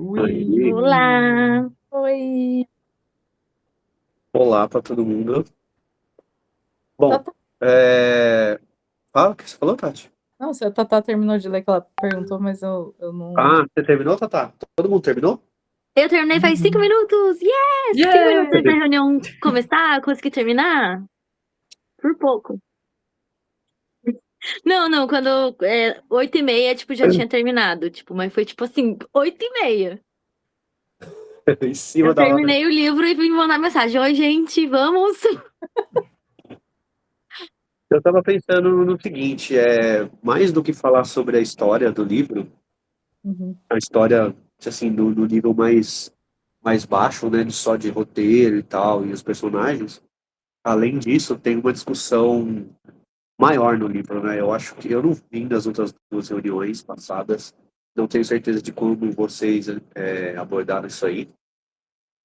Ui, Olá! oi. Olá para todo mundo. Bom, Tatá. fala o que você falou, Tati? Nossa, a Tatá terminou de ler que ela perguntou, mas eu não. Ah, você terminou, Tatá? Todo mundo terminou? Eu terminei faz 5 Uhum. minutos! Yes! 5 minutos Yeah! antes da reunião começar, consegui terminar? Por pouco. Não, quando 8h30, tipo, já tinha terminado. Tipo, mas foi tipo assim, 8h30. Em cima Eu da hora. terminei o livro e vim mandar mensagem. Oi, gente, vamos! Eu estava pensando no seguinte, mais do que falar sobre a história do livro, Uhum. a história, assim, do nível mais baixo, né, só de roteiro e tal, e os personagens, além disso, tem uma discussão maior no livro, né? Eu acho que eu não vim das outras duas reuniões passadas, não tenho certeza de como vocês abordaram isso aí.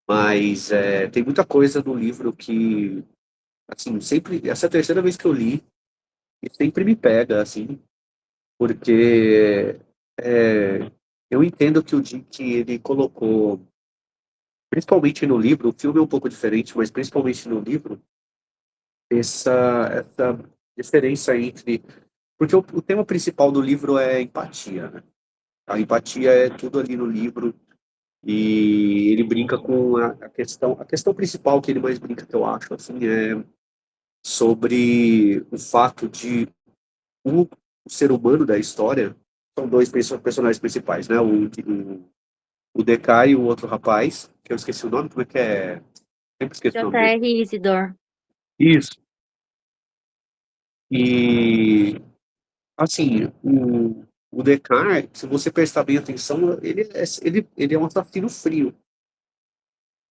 Mas tem muita coisa no livro que, assim, sempre. Essa é a terceira vez que eu li e sempre me pega, assim, porque é, eu entendo que o Dick, ele colocou, principalmente no livro, o filme é um pouco diferente, mas principalmente no livro, essa diferença entre. Porque o tema principal do livro é empatia, né? A empatia é tudo ali no livro. E ele brinca com a questão principal que ele mais brinca, que eu acho, assim, é sobre o fato de o ser humano da história são dois personagens principais, né? O DK e o outro rapaz, que eu esqueci o nome, como é que é? Sempre esqueço o nome dele. J.R. Isidor. Isso. E, assim, o DK, se você prestar bem atenção, ele é um assassino frio,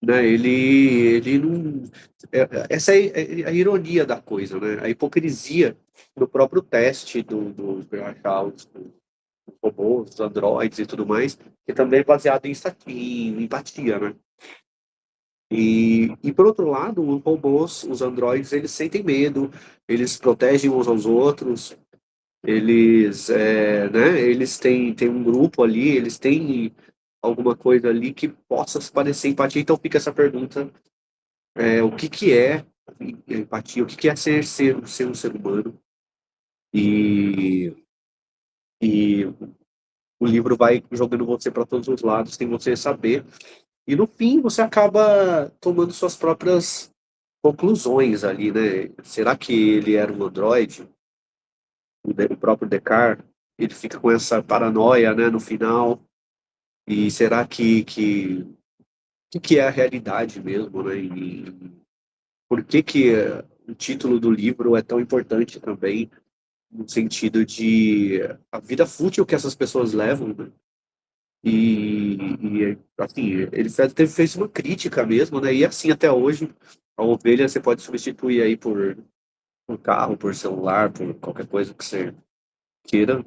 né? Ele não. Essa é a ironia da coisa, né? A hipocrisia do próprio teste do achar os robôs, os androides e tudo mais, que também é baseado em empatia, né? E por outro lado, os robôs, os androides, eles sentem medo, eles protegem uns aos outros, eles têm um grupo ali, eles têm alguma coisa ali que possa parecer empatia. Então fica essa pergunta, o que que é empatia, o que que é ser um ser humano? E, e o livro vai jogando você para todos os lados, sem você saber. E no fim você acaba tomando suas próprias conclusões ali, né? Será que ele era um androide? O próprio Descartes, ele fica com essa paranoia, né, no final. E será que é a realidade mesmo, né? E por que o título do livro é tão importante também, no sentido de a vida fútil que essas pessoas levam, né? Assim, ele fez uma crítica mesmo, né? E assim, até hoje, a ovelha você pode substituir aí por um carro, por celular, por qualquer coisa que você queira.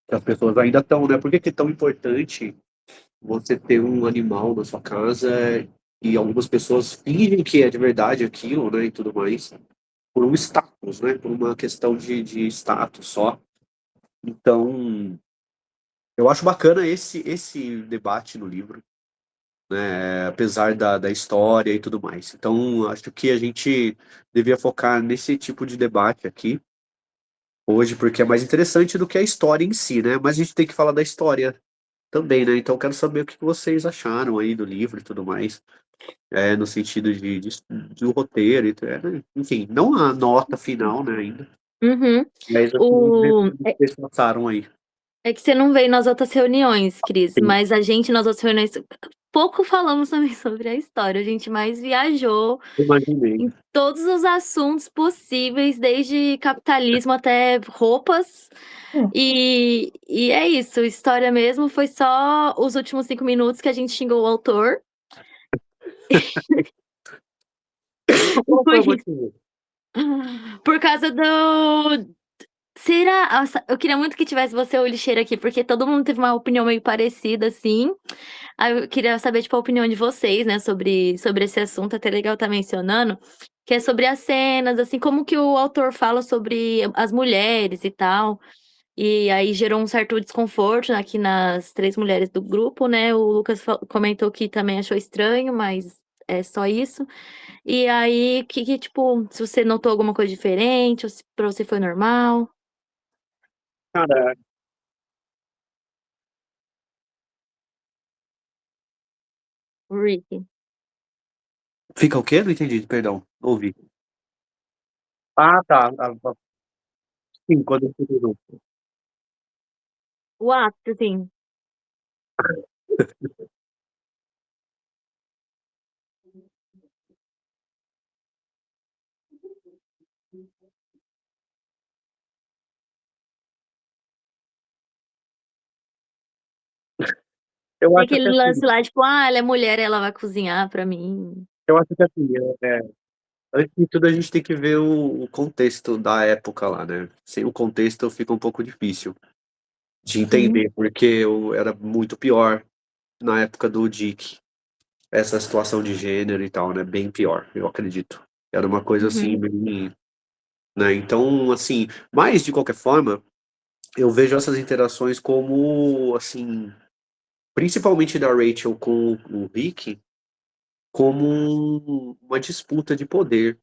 Que as pessoas ainda estão, né? Por que que é tão importante você ter um animal na sua casa e algumas pessoas fingem que é de verdade aquilo, né? E tudo mais, por um status, né? Por uma questão de status só. Então, eu acho bacana esse debate no livro, né, apesar da história e tudo mais. Então, acho que a gente devia focar nesse tipo de debate aqui hoje, porque é mais interessante do que a história em si, né? Mas a gente tem que falar da história também, né? Então, eu quero saber o que vocês acharam aí do livro e tudo mais, no sentido do roteiro, né? Enfim, não a nota final, né, ainda, Uhum. mas o que O... É, vocês passaram aí. é que você não veio nas outras reuniões, Cris, Sim, mas a gente nas outras reuniões pouco falamos também sobre a história. A gente mais viajou imaginei. em todos os assuntos possíveis, desde capitalismo até roupas. Hum. E é isso, história mesmo foi só os últimos 5 minutos que a gente xingou o autor. Qual foi o Por, motivo? por causa do. Será? Nossa, eu queria muito que tivesse você ou o lixeiro aqui, porque todo mundo teve uma opinião meio parecida, assim. Aí eu queria saber, tipo, a opinião de vocês, né, sobre esse assunto, até legal estar mencionando, que é sobre as cenas, assim, como que o autor fala sobre as mulheres e tal. E aí gerou um certo desconforto aqui nas três mulheres do grupo, né? O Lucas comentou que também achou estranho, mas é só isso. E aí, tipo, se você notou alguma coisa diferente, ou se pra você foi normal? Cara, O Rick. fica o quê? Não entendi, perdão. Ouvi. Ah, tá. Sim, quando eu fui no grupo. O ápice, assim. Eu Tem acho que aquele assim, lance lá, tipo, ah, ela é mulher, ela vai cozinhar pra mim. eu acho que assim, antes de tudo a gente tem que ver o contexto da época lá, né? Sem o contexto fica um pouco difícil de Sim. entender, porque era muito pior na época do Dick, essa situação de gênero e tal, né? Bem pior, eu acredito. Era uma coisa assim, Uhum. bem, né? Então, assim, mas de qualquer forma, eu vejo essas interações como, assim, principalmente da Rachel com o Rick, como uma disputa de poder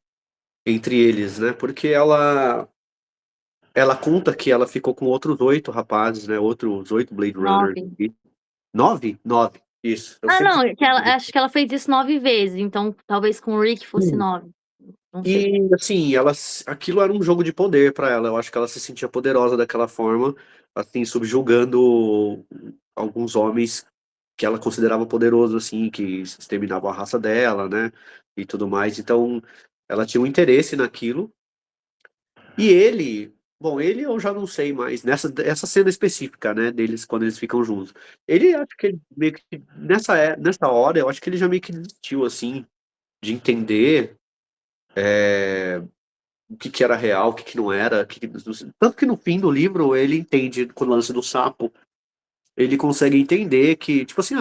entre eles, né? Porque ela conta que ela ficou com outros 8 rapazes, né? Outros 8 Blade Runners. 9. 9? 9. Isso. Eu Ah, sempre. não, acho que ela fez isso 9 vezes, então talvez com o Rick fosse 9. Não sei. E assim, aquilo era um jogo de poder pra ela. Eu acho que ela se sentia poderosa daquela forma, assim, subjugando alguns homens que ela considerava poderosos, assim, que exterminavam a raça dela, né? E tudo mais. Então, ela tinha um interesse naquilo. E bom, ele eu já não sei mais, essa cena específica, né, deles quando eles ficam juntos. Ele, acho que ele meio que, nessa hora, eu acho que ele já meio que desistiu, assim, de entender o que que era real, o que que não era, tanto que no fim do livro ele entende, com o lance do sapo, ele consegue entender que, tipo assim,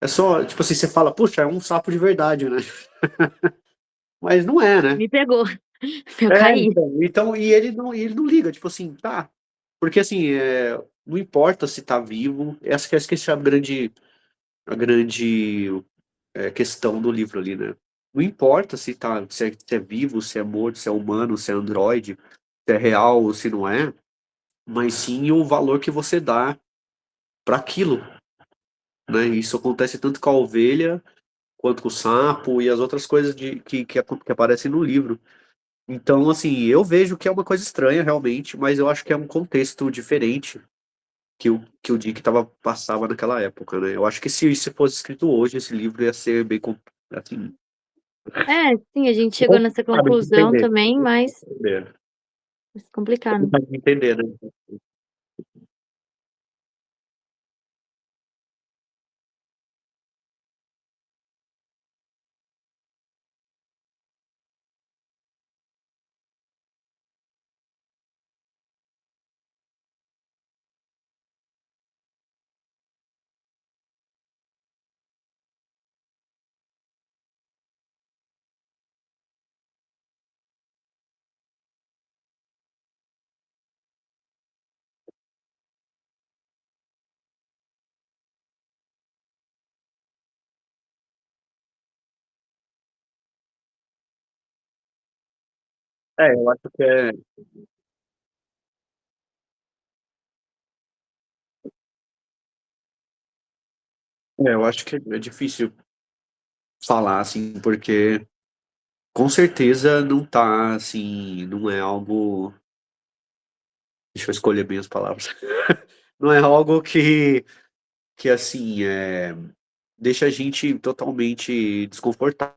é só, tipo assim, você fala, puxa, é um sapo de verdade, né? Mas não é, né? Me pegou. Eu caí. E ele não liga, tipo assim, tá. Porque assim, não importa se tá vivo, essa que é a grande questão do livro ali, né? Não importa se é vivo, se é morto, se é humano, se é androide, se é real ou se não é, mas sim o valor que você dá para aquilo, né? Isso acontece tanto com a ovelha, quanto com o sapo e as outras coisas que aparecem no livro. Então, assim, eu vejo que é uma coisa estranha, realmente, mas eu acho que é um contexto diferente que o Dick passava naquela época, né? Eu acho que se isso fosse escrito hoje, esse livro ia ser bem, assim, É, sim, a gente chegou nessa complicado de conclusão entender. também, mas É, complicado. complicado de entender, né? Eu acho que eu acho que é difícil falar, assim, porque com certeza não tá, assim, não é algo. Deixa eu escolher bem as palavras. Não é algo que assim, deixa a gente totalmente desconfortável.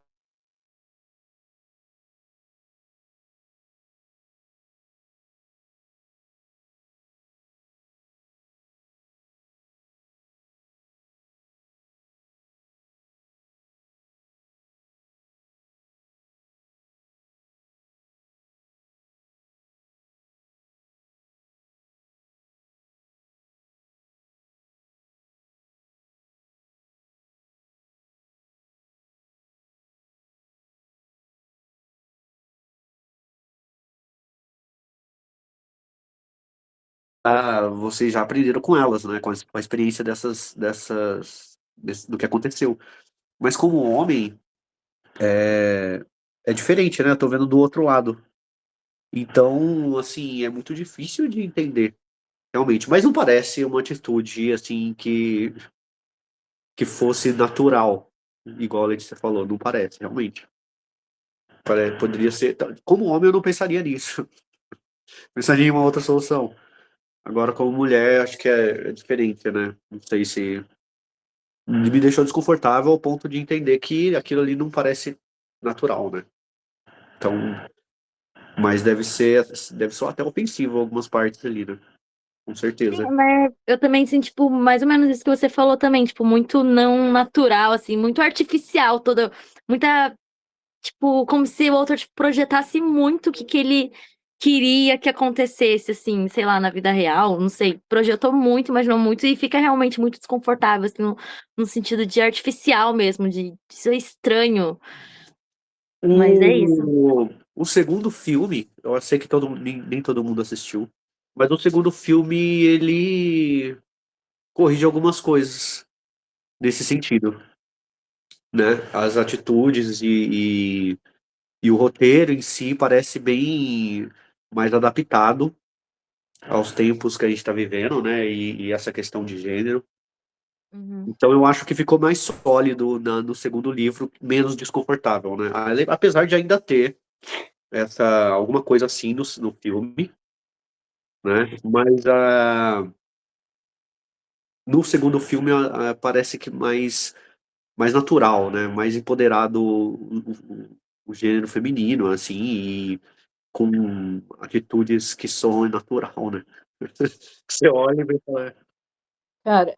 vocês já aprenderam com elas, né? Com a experiência do que aconteceu. Mas como homem, é diferente, né? Eu tô vendo do outro lado. Então, assim, é muito difícil de entender, realmente. Mas não parece uma atitude, assim, que fosse natural, igual a Letícia falou. Não parece, realmente. Poderia ser. Como homem, eu não pensaria nisso. Pensaria em uma outra solução. Agora, como mulher, acho que é diferente, né? Não sei se. Me deixou desconfortável ao ponto de entender que aquilo ali não parece natural, né? Então, mas deve ser até ofensivo algumas partes ali, né? Com Sim, certeza. mas eu também, assim, tipo, mais ou menos isso que você falou também, tipo, muito não natural, assim, muito artificial, toda, muita, tipo, como se o outro tipo, projetasse muito o que ele queria que acontecesse, assim, sei lá, na vida real, não sei, projetou muito, imaginou muito e fica realmente muito desconfortável, assim, no sentido de artificial mesmo, de ser estranho, mas é isso. O segundo filme, eu sei que nem todo mundo assistiu, mas o segundo filme, ele corrige algumas coisas nesse sentido, né? As atitudes e o roteiro em si parece bem mais adaptado aos tempos que a gente está vivendo, né? E essa questão de gênero. Uhum. Então eu acho que ficou mais sólido no segundo livro, menos desconfortável, né? Apesar de ainda ter alguma coisa assim no filme, né? Mas no segundo filme parece que mais natural, né? Mais empoderado o gênero feminino, assim, e com atitudes que são natural, né? Você olha e vê, fala, Cara,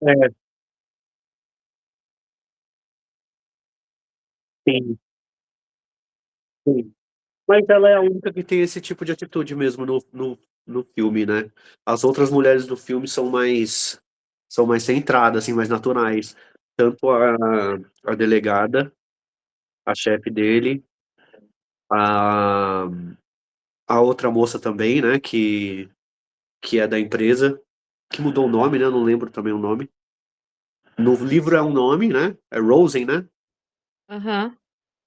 é, sim, sim. Mas ela é a única que tem esse tipo de atitude mesmo no filme, né? As outras mulheres do filme são mais centradas, assim, mais naturais. Tanto a delegada, a chefe dele, a, a outra moça também, né? Que é da empresa, que mudou o nome, né? Eu não lembro também o nome. No livro é um nome, né? É Rosen, né? Aham.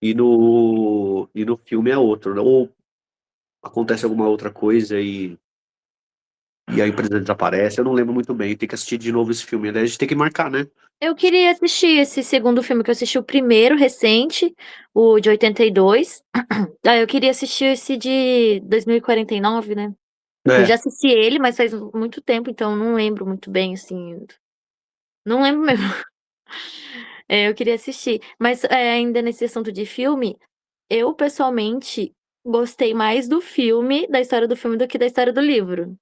E no filme é outro, né? Ou acontece alguma outra coisa e a empresa desaparece. Eu não lembro muito bem. Tem que assistir de novo esse filme. Aliás, a gente tem que marcar, né? Eu queria assistir esse segundo filme, que eu assisti o primeiro, recente, o de 82. Ah, eu queria assistir esse de 2049, né. Eu já É. assisti ele, mas faz muito tempo, então eu não lembro muito bem, assim, não lembro mesmo. Eu queria assistir. Mas, ainda nesse assunto de filme, eu pessoalmente gostei mais do filme, da história do filme, do que da história do livro,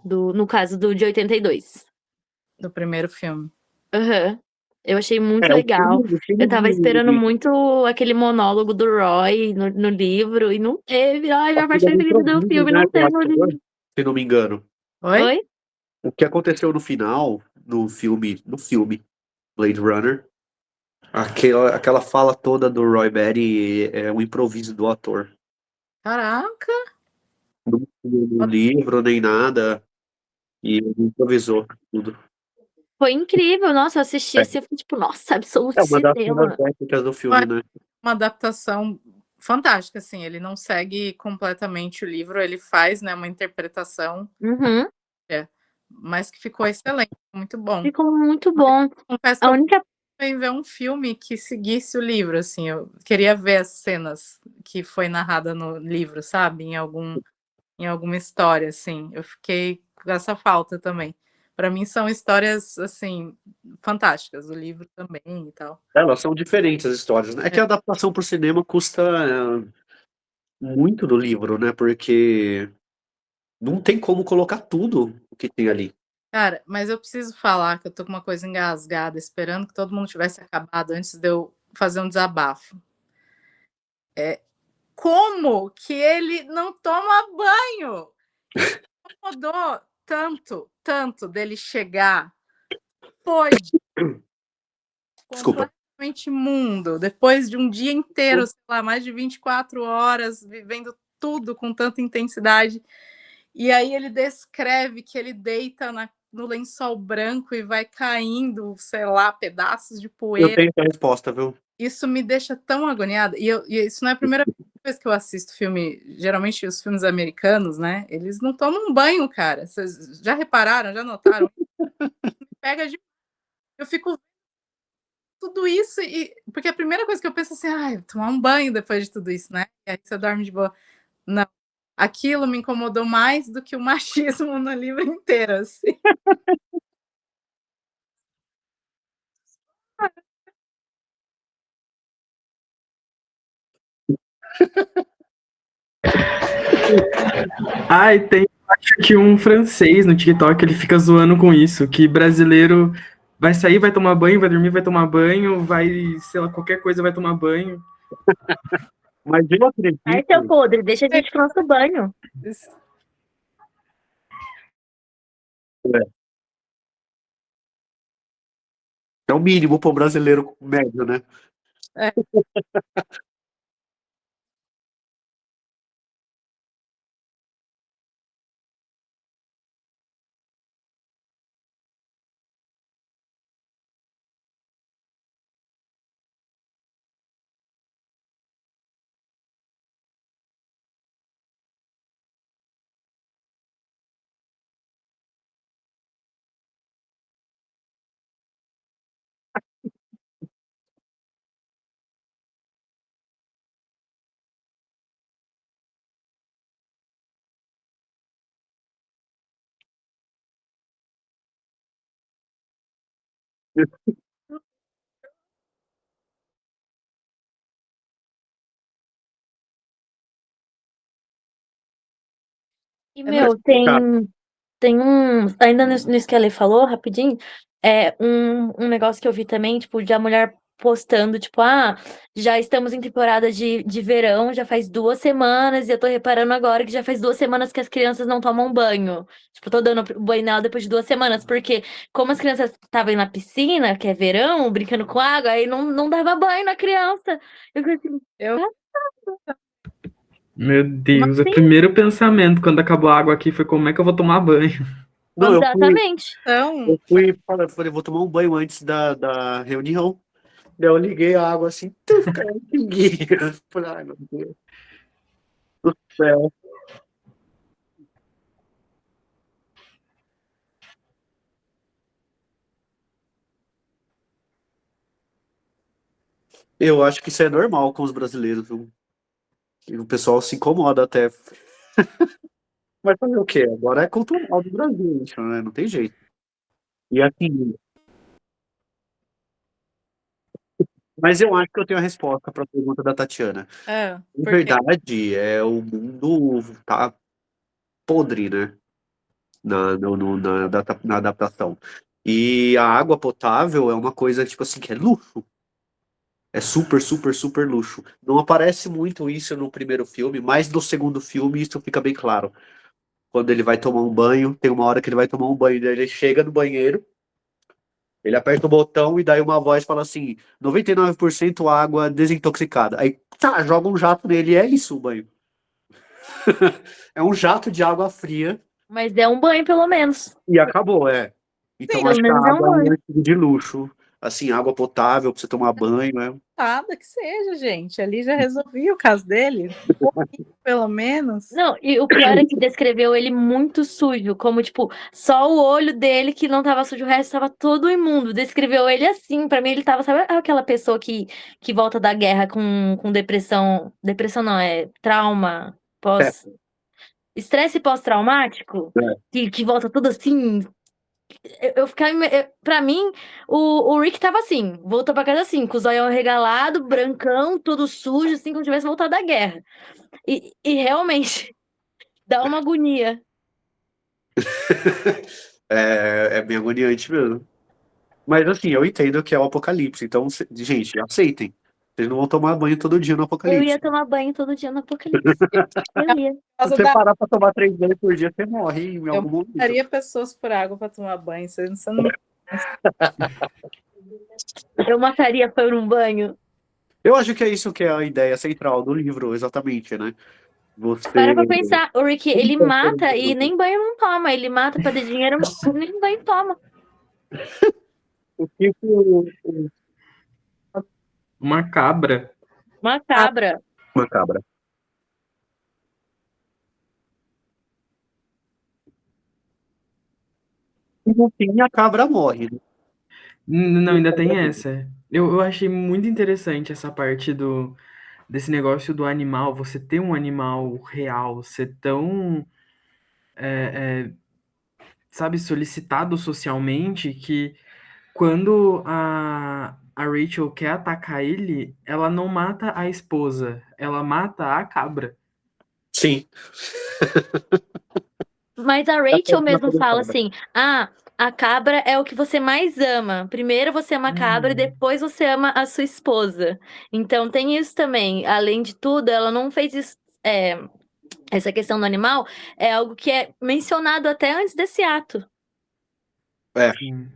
no caso do de 82. do primeiro filme. Aham. Eu achei muito O filme, legal. o filme Eu estava esperando de. muito aquele monólogo do Roy no livro e não teve. Ai, minha parte Aquilo é um preferida do improviso, filme né, não do teve no ator, livro. se não me engano. Oi? Oi? O que aconteceu no final, no filme Blade Runner, aquela fala toda do Roy Batty é um improviso do ator. Caraca! Não tinha no livro nem nada, e ele improvisou tudo. Foi incrível. Nossa, eu assisti É, assim, eu fiquei tipo: "Nossa, absoluto é uma das cenas cinema". épicas do Mas filme, né? uma adaptação fantástica, assim, ele não segue completamente o livro, ele faz, né, uma interpretação, Uhum. é, mas que ficou excelente, muito bom. Ficou muito Mas bom. confesso que A eu única queria ver um filme que seguisse o livro, assim, eu queria ver as cenas que foi narrada no livro, sabe, em alguma história, assim, eu fiquei com essa falta também. Para mim são histórias, assim, fantásticas, o livro também e tal. Elas são diferentes as histórias, né? É É, que a adaptação para o cinema custa muito do livro, né? Porque não tem como colocar tudo o que tem ali. Cara, mas eu preciso falar que eu tô com uma coisa engasgada, esperando que todo mundo tivesse acabado antes de eu fazer um desabafo. Como que ele não toma banho? Isso me incomodou tanto, tanto dele chegar podre, Desculpa. completamente imundo, depois de um dia inteiro, sei lá, mais de 24 horas, vivendo tudo com tanta intensidade. E aí ele descreve que ele deita no lençol branco e vai caindo, sei lá, pedaços de Eu poeira. tenho essa resposta, viu? Isso me deixa tão agoniada. E isso não é a primeira vez que eu assisto filme. Geralmente, os filmes americanos, né? Eles não tomam banho, cara. Vocês já repararam? Já notaram? Pega de. Eu fico vendo tudo isso e. Porque a primeira coisa que eu penso assim, ai, tomar um banho depois de tudo isso, né? E aí você dorme de boa. Não. Aquilo me incomodou mais do que o machismo no livro inteiro, assim. Ai, tem, acho que um francês no TikTok, ele fica zoando com isso, que brasileiro vai sair, vai tomar banho, vai dormir, vai tomar banho, vai, sei lá, qualquer coisa vai tomar banho. Mas eu Ai, seu acredito. podre, deixa a gente pro nosso banho. É o mínimo para o brasileiro médio, né? É. E, É meu, tem um. Ainda nisso que a Lê falou, rapidinho, um negócio que eu vi também, tipo, de a mulher postando, tipo, já estamos em temporada de verão, já faz 2 semanas, e eu tô reparando agora que já faz 2 semanas que as crianças não tomam banho. Tipo, tô dando banho nela depois de 2 semanas, porque como as crianças estavam na piscina, que é verão, brincando com água, aí não dava banho na criança. Eu falei assim, Eu- Meu Deus, o primeiro pensamento quando acabou a água aqui foi como é que eu vou tomar banho? Não, exatamente. Então, eu fui, falei, vou tomar um banho antes da reunião. Daí eu liguei a água assim, caiu uma pinguinha. Falei, ai, meu Deus do céu. Eu acho que isso é normal com os brasileiros, viu? E o pessoal se incomoda até. Mas fazer o quê? Agora é cultural do Brasil, isso, né? Não tem jeito. E assim, mas eu acho que eu tenho a resposta para a pergunta da Tatiana. Na porque verdade, o mundo tá podre, né? Na adaptação. E a água potável é uma coisa, tipo assim, que é luxo. É super, super, super luxo. Não aparece muito isso no primeiro filme, mas no segundo filme isso fica bem claro. Quando ele vai tomar um banho, tem uma hora que ele vai tomar um banho, daí ele chega no banheiro, ele aperta o botão e daí uma voz fala assim: 99% água desintoxicada. Aí, tá, joga um jato nele e é isso o banho. É um jato de água fria Mas é um banho, pelo menos. e acabou, é. Então Pelo acho que a menos é um água é um banho. artigo de luxo. Assim, água potável pra você tomar banho, né? nada que seja, gente. Ali já resolvi o caso dele. Um pouquinho, pelo menos. Não, e o pior é que descreveu ele muito sujo, como, tipo, só o olho dele que não tava sujo, o resto tava todo imundo. Descreveu ele assim, pra mim ele tava, sabe aquela pessoa que volta da guerra com depressão, depressão não, é trauma, É, estresse pós-traumático, é. que volta tudo assim. Eu ficava, pra mim, o Rick tava assim, voltou pra casa assim, com os olhos regalados, brancão, todo sujo, assim, como tivesse voltado da guerra. E realmente, dá uma agonia. É bem agoniante mesmo. Mas assim, eu entendo que é o apocalipse, então, gente, aceitem. Vocês não vão tomar banho todo dia no Eu ia apocalipse. tomar banho todo dia no Apocalipse. Eu ia. Se Por causa você da... parar pra tomar 3 banhos por dia, você morre em Eu algum momento. mataria pessoas por água para tomar banho. Você não... Eu mataria por um banho. Eu acho que é isso que é a ideia central do livro, exatamente, né? Você. Para pra pensar, o Rick, ele mata e nem banho não toma. Ele mata pra ter dinheiro, mas nem banho toma. O que que Uma cabra. Uma cabra. uma cabra. E no fim a cabra morre, né? Não, ainda tem essa. Eu achei muito interessante essa parte desse negócio do animal, você ter um animal real, ser tão, sabe, solicitado socialmente que quando a Rachel quer atacar ele, ela não mata a esposa, ela mata a cabra. Sim. Mas a Rachel mesmo fala assim: ah, a cabra é o que você mais ama. Primeiro você ama a cabra e depois você ama a sua esposa. Então tem isso também. Além de tudo, ela não fez isso. Essa questão do animal é algo que é mencionado até antes desse ato. Sim.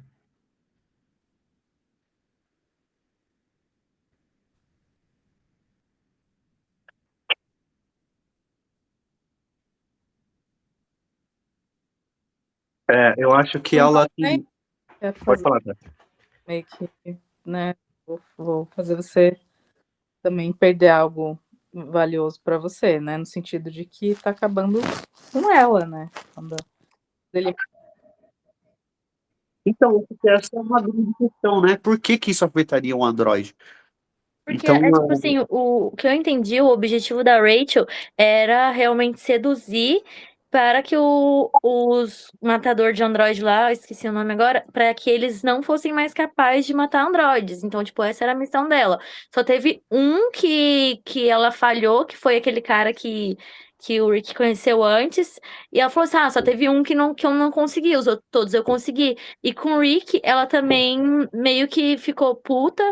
Eu acho que Não ela. tem. Pode falar, né? Meio que, né? Vou fazer você também perder algo valioso para você, né? No sentido de que tá acabando com ela, né? Quando ele... Então, essa é uma grande questão, né? Por que que isso afetaria um Android? Porque Então, é tipo assim, o que eu entendi, o objetivo da Rachel era realmente seduzir para que os matador de android lá, eu esqueci o nome agora, para que eles não fossem mais capazes de matar androides. Então, tipo, essa era a missão dela. Só teve um que ela falhou, que foi aquele cara que o Rick conheceu antes, e ela falou assim: ah, só teve um que eu não consegui, os outros todos eu consegui. E com o Rick, ela também meio que ficou puta,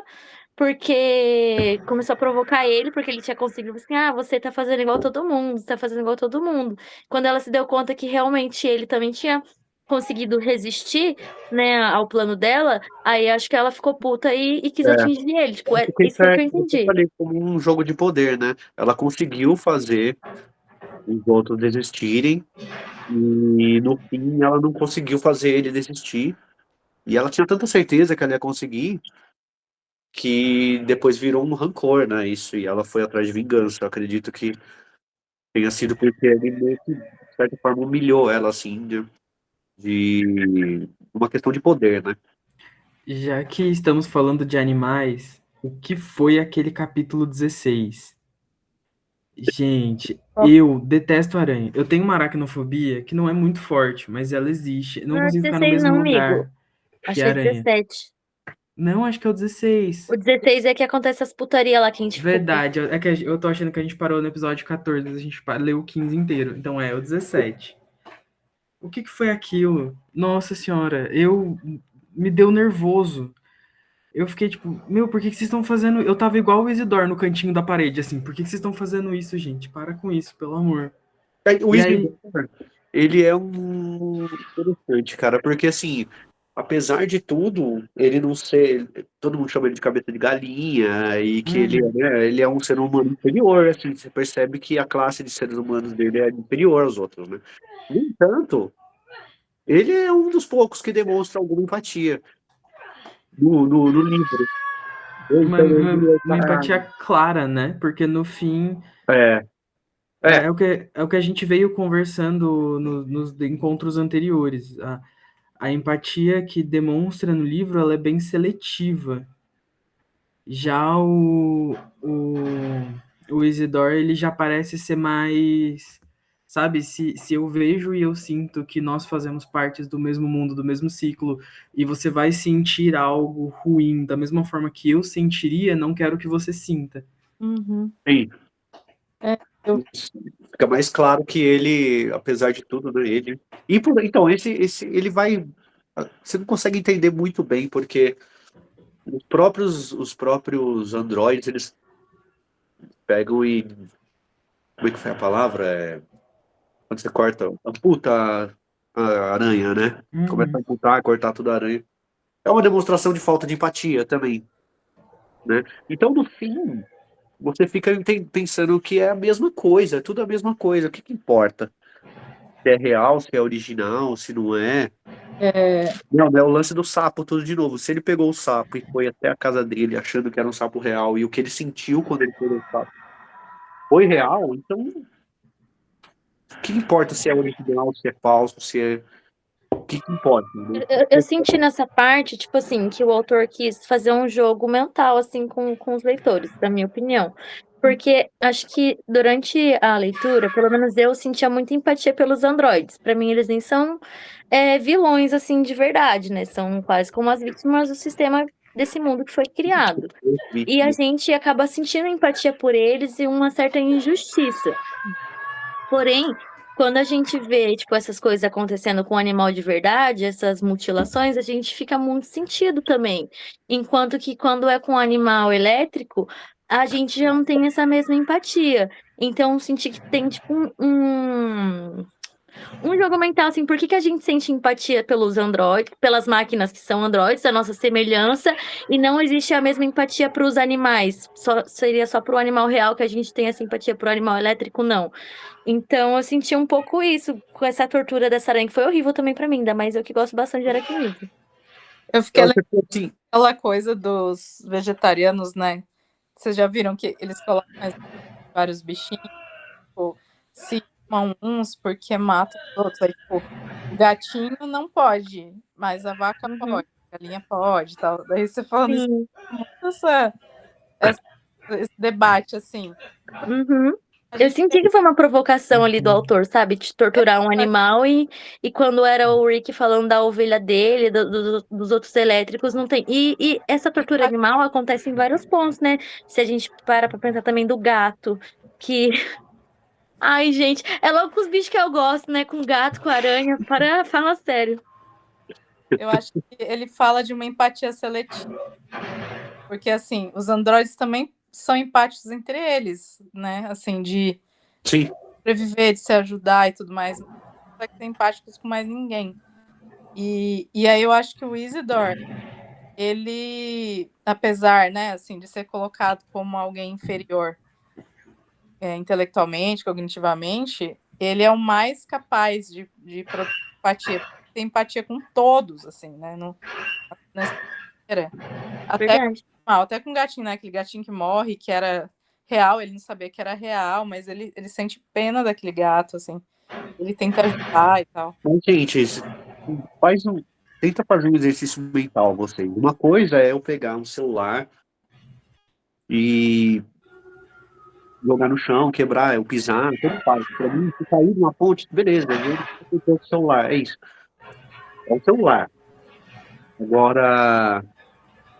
porque começou a provocar ele, porque ele tinha conseguido assim, ah, você tá fazendo igual todo mundo, você tá fazendo igual todo mundo. Quando ela se deu conta que realmente ele também tinha conseguido resistir, né, ao plano dela, aí acho que ela ficou puta e quis atingir ele. Tipo, porque isso isso foi o que eu eu entendi. falei como um jogo de poder, né? Ela conseguiu fazer os outros desistirem e no fim ela não conseguiu fazer ele desistir. E ela tinha tanta certeza que ela ia conseguir que depois virou um rancor, né? Isso, e ela foi atrás de vingança. Eu acredito que tenha sido porque ele meio que, de certa forma, humilhou ela, assim, de uma questão de poder, né? Já que estamos falando de animais, o que foi aquele capítulo 16? Gente, eu detesto aranha. Eu tenho uma aracnofobia que não é muito forte, mas ela existe. Eu não Não é consigo ficar no 16 mesmo não, amigo. lugar que Acho que é aranha. 17. Não, acho que é o 16. O 16 é que acontece as putaria lá que a gente ficou. Verdade, é que eu tô achando que a gente parou no episódio 14, mas a gente leu o 15 inteiro. Então é o 17. O que foi aquilo? Nossa senhora, me deu nervoso. Eu fiquei tipo, meu, por que vocês estão fazendo? Eu tava igual o Isidore no cantinho da parede, assim. Por que vocês estão fazendo isso, gente? Para com isso, pelo amor. O E aí, Isidore, ele é um interessante, cara, porque assim, apesar de tudo, ele não ser. Todo mundo chama ele de cabeça de galinha, e que ele é um ser humano inferior, assim, você percebe que a classe de seres humanos dele é inferior aos outros, né? No entanto, ele é um dos poucos que demonstra alguma empatia no livro. uma, Então uma, ele uma empatia clara, né? Porque no fim é, é, é o que a gente veio conversando nos encontros anteriores. A empatia que demonstra no livro, ela é bem seletiva. Já o Isidore, ele já parece ser mais, sabe, se eu vejo e eu sinto que nós fazemos partes do mesmo mundo, do mesmo ciclo, e você vai sentir algo ruim da mesma forma que eu sentiria, não quero que você sinta. Uhum. sim. Fica mais claro que ele, apesar de tudo, né, ele... Então, ele vai... Você não consegue entender muito bem, porque os próprios androides, eles pegam e... Como é que foi a palavra? Quando você corta... Amputa a aranha, né? Começa a Uhum. amputar, cortar toda a aranha. É uma demonstração de falta de empatia também, né? Então, no fim, você fica pensando que é a mesma coisa, é tudo a mesma coisa. O que que importa? Se é real, se é original, se não é. É, Não, é o lance do sapo, tudo de novo. Se ele pegou o sapo e foi até a casa dele achando que era um sapo real e o que ele sentiu quando ele pegou o sapo foi real, então o que importa se é original, se é falso, se é. O que que importa, né? Eu senti nessa parte, tipo assim, que o autor quis fazer um jogo mental, assim, com os leitores, na minha opinião. Porque acho que durante a leitura, pelo menos eu sentia muita empatia pelos androides. Pra mim, eles nem são vilões, assim, de verdade, né? São quase como as vítimas do sistema desse mundo que foi criado. E a gente acaba sentindo empatia por eles e uma certa injustiça. Porém, quando a gente vê, tipo, essas coisas acontecendo com o animal de verdade, essas mutilações, a gente fica muito sentido também. Enquanto que quando é com animal elétrico, a gente já não tem essa mesma empatia. Então, eu senti que tem, tipo, um jogo mental, assim, por que que a gente sente empatia pelos androides, pelas máquinas que são androides, a nossa semelhança, e não existe a mesma empatia para os animais? Seria só para o animal real que a gente tem essa empatia, para o animal elétrico, não. Então eu senti um pouco isso com essa tortura dessa aranha, que foi horrível também pra mim, ainda mais eu que gosto bastante de aracnídeo. eu Eu fiquei acho lembrando que assim, daquela coisa dos vegetarianos, né? Vocês já viram que eles colocam vários bichinhos, tipo, se amam uns porque matam os outros. Aí, tipo, o gatinho não pode, mas a vaca Uhum. pode, a galinha pode e tal. Daí você falando isso, Sim. muito essa- esse debate, assim. Uhum. A Eu gente senti que foi uma provocação ali do autor, sabe? De torturar um animal e quando era o Rick falando da ovelha dele, dos outros elétricos, não tem. E essa tortura animal acontece em vários pontos, né? Se a gente para pra pensar também do gato, que. Ai, gente, é logo com os bichos que eu gosto, né? Com gato, com aranha. Fala sério. eu acho que ele fala de uma empatia seletiva, porque assim, os androides também são empáticos entre eles, né? Assim, de sim, sobreviver, de se ajudar e tudo mais, não consegue ser empáticos com mais ninguém. E aí eu acho que o Isidore, ele, apesar, né, assim, de ser colocado como alguém inferior, intelectualmente, cognitivamente, ele é o mais capaz de produzir empatia, tem empatia com todos, assim, né, na história. Verdade. Até com o gatinho, né, aquele gatinho que morre, que era real, ele não sabia que era real, mas ele sente pena daquele gato, assim, ele tenta ajudar e tal. então, gente, faz um, tenta fazer um exercício mental, vocês. Uma coisa é eu pegar um celular e jogar no chão, quebrar, eu pisar, tanto faz. Pra mim, se cair numa ponte, beleza, eu tenho o celular, é isso. É o celular. Agora,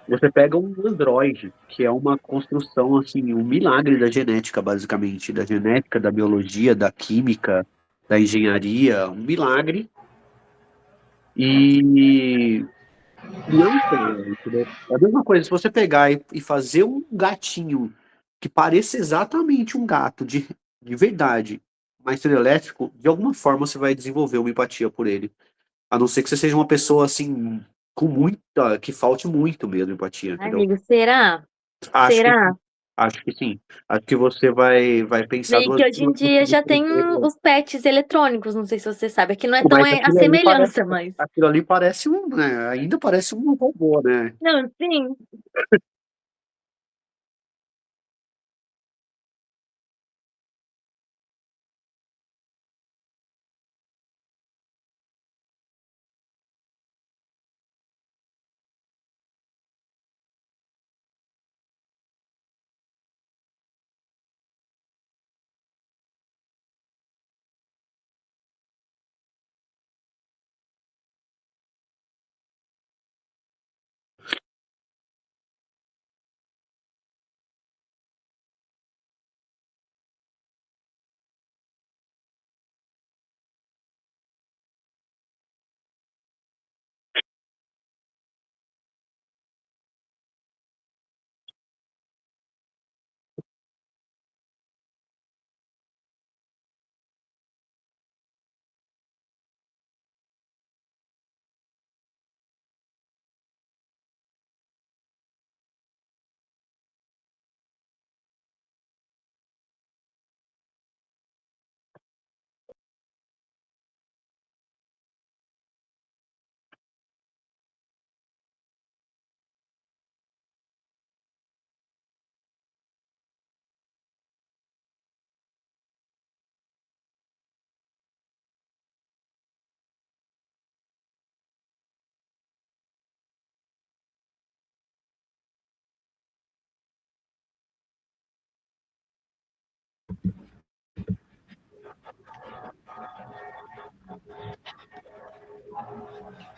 você pega um Android, que é uma construção, assim, um milagre da genética, basicamente, da genética, da biologia, da química, da engenharia, um milagre. E não, entendeu? É a mesma coisa, se você pegar e fazer um gatinho que pareça exatamente um gato de verdade, mas ser elétrico, de alguma forma você vai desenvolver uma empatia por ele. A não ser que você seja uma pessoa assim, com muita, que falte muito mesmo empatia, entendeu? Amigo, será? Acho que Será? acho que sim. Acho que você vai pensar Meio duas que vezes hoje em dia antes de já tem fazer. os pets eletrônicos, não sei se você sabe. Aqui não é tão Mas a semelhança, mas. aquilo ali parece um, né, ainda parece um robô, né? Não, sim.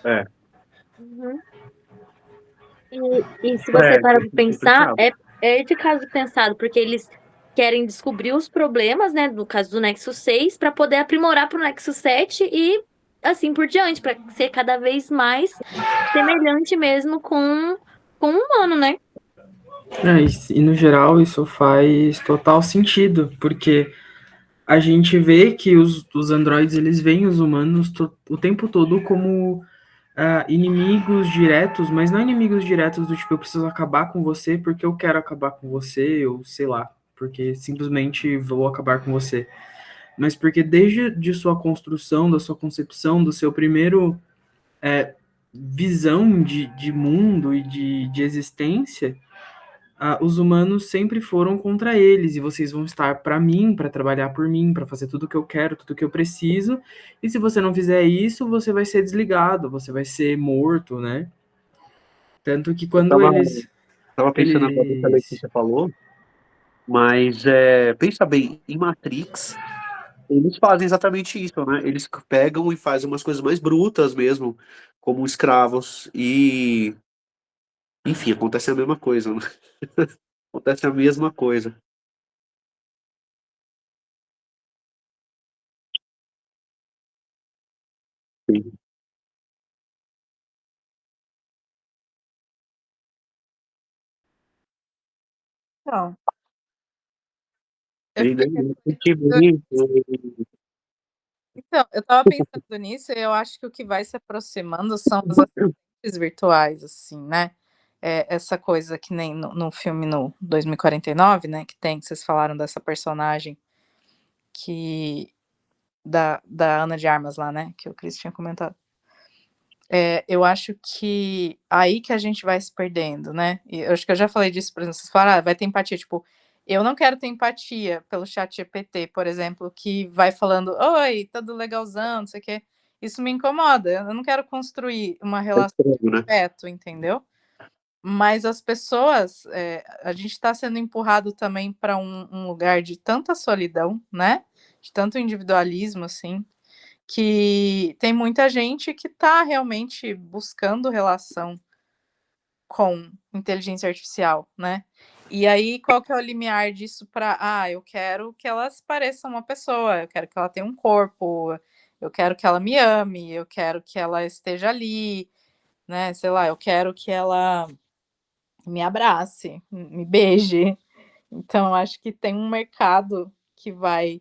É, Uhum. E se você parar pra pensar, é de caso pensado, porque eles querem descobrir os problemas, né, no caso do Nexus 6, para poder aprimorar para o Nexus 7 e assim por diante, para ser cada vez mais semelhante mesmo com o humano, né? E no geral isso faz total sentido, porque a gente vê que os androides eles veem os humanos o tempo todo como inimigos diretos, mas não inimigos diretos do tipo, eu preciso acabar com você porque eu quero acabar com você, ou sei lá, porque simplesmente vou acabar com você. Mas porque desde de sua construção, da sua concepção, do seu primeiro visão de mundo e de existência, os humanos sempre foram contra eles, e vocês vão estar para mim, para trabalhar por mim, para fazer tudo que eu quero, tudo que eu preciso, e se você não fizer isso, você vai ser desligado, você vai ser morto, né? Tanto que quando tava pensando agora no que a eles... Letícia falou, mas pensa bem, em Matrix, eles fazem exatamente isso, né? Eles pegam e fazem umas coisas mais brutas mesmo, como escravos, e enfim, acontece a mesma coisa, né? Acontece a mesma coisa. Sim. Então, eu Tem, né? fiquei Sentimento, Então, eu estava pensando nisso e eu acho que o que vai se aproximando são as assistentes virtuais, assim, né? Essa coisa que nem no filme no 2049, né? Que tem, que vocês falaram dessa personagem que da Ana de Armas lá, né? Que o Cris tinha comentado. Eu acho que aí que a gente vai se perdendo, né? E eu acho que eu já falei disso, por exemplo, vocês falaram, vai ter empatia, tipo, eu não quero ter empatia pelo chat GPT, por exemplo, que vai falando, oi, tudo legalzão, não sei o quê. Isso me incomoda, eu não quero construir uma relação estranho, né? de afeto, entendeu? Mas as pessoas, a gente está sendo empurrado também para um lugar de tanta solidão, né? De tanto individualismo, assim, que tem muita gente que está realmente buscando relação com inteligência artificial, né? E aí, qual que é o limiar disso para, eu quero que elas pareçam uma pessoa, eu quero que ela tenha um corpo, eu quero que ela me ame, eu quero que ela esteja ali, né? Sei lá, eu quero que ela me abrace, me beije. Então, eu acho que tem um mercado que vai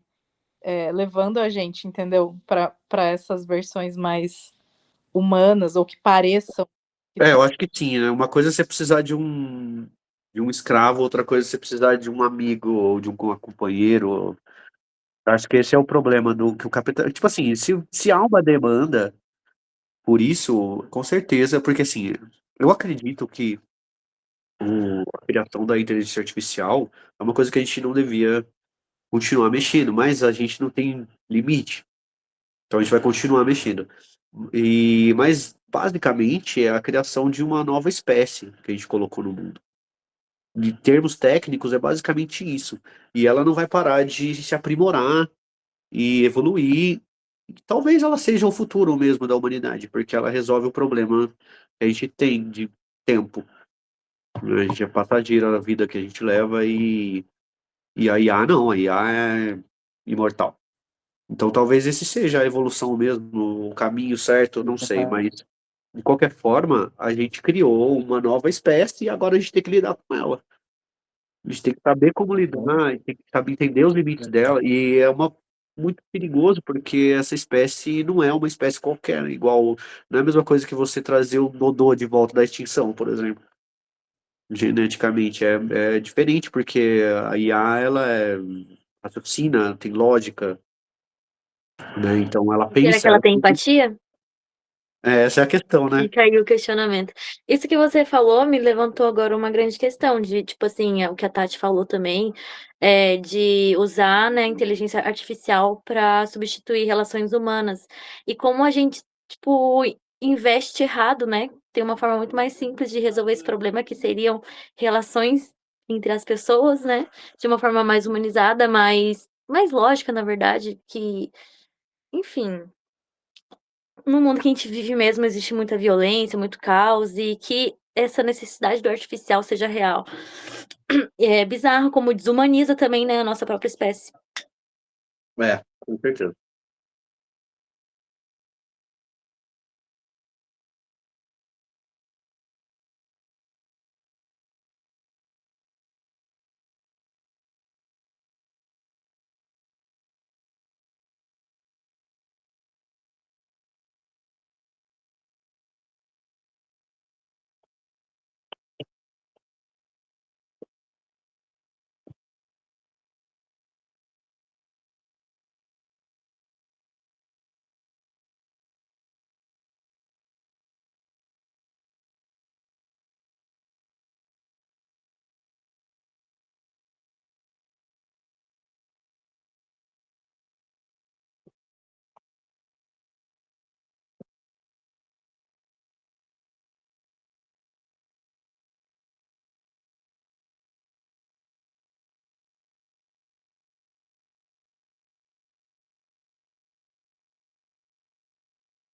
levando a gente, entendeu? Para essas versões mais humanas ou que pareçam. Eu acho que sim, né? Uma coisa é você precisar de um escravo, outra coisa é você precisar de um amigo ou de um companheiro. Acho que esse é o problema do que o capital. Tipo assim, se há uma demanda por isso, com certeza, porque assim, eu acredito que a criação da inteligência artificial é uma coisa que a gente não devia continuar mexendo, mas a gente não tem limite. Então a gente vai continuar mexendo. Mas basicamente é a criação de uma nova espécie que a gente colocou no mundo. De termos técnicos, é basicamente isso. E ela não vai parar de se aprimorar e evoluir. Talvez ela seja o futuro mesmo da humanidade, porque ela resolve o problema que a gente tem de tempo. A gente é passageiro a vida que a gente leva e a IA não, a IA é imortal. Então talvez esse seja a evolução mesmo, o caminho certo, não sei, mas de qualquer forma, a gente criou uma nova espécie e agora a gente tem que lidar com ela. A gente tem que saber como lidar, a gente tem que saber entender os limites dela, e muito perigoso, porque essa espécie não é uma espécie qualquer, igual, não é a mesma coisa que você trazer o Dodô de volta da extinção, por exemplo. Geneticamente é diferente, porque a IA, ela raciocina, tem lógica, né? Então ela Será que pensa, ela tem empatia? essa é a questão, né? Fica aí o questionamento. Isso que você falou me levantou agora uma grande questão de, tipo assim, o que a Tati falou também, de usar, né, a inteligência artificial para substituir relações humanas. E como a gente, tipo, investe errado, né? Tem uma forma muito mais simples de resolver esse problema, que seriam relações entre as pessoas, né? De uma forma mais humanizada, mais lógica, na verdade, que enfim, no mundo que a gente vive mesmo existe muita violência, muito caos e que essa necessidade do artificial seja real. É bizarro como desumaniza também, né, a nossa própria espécie. É, com certeza.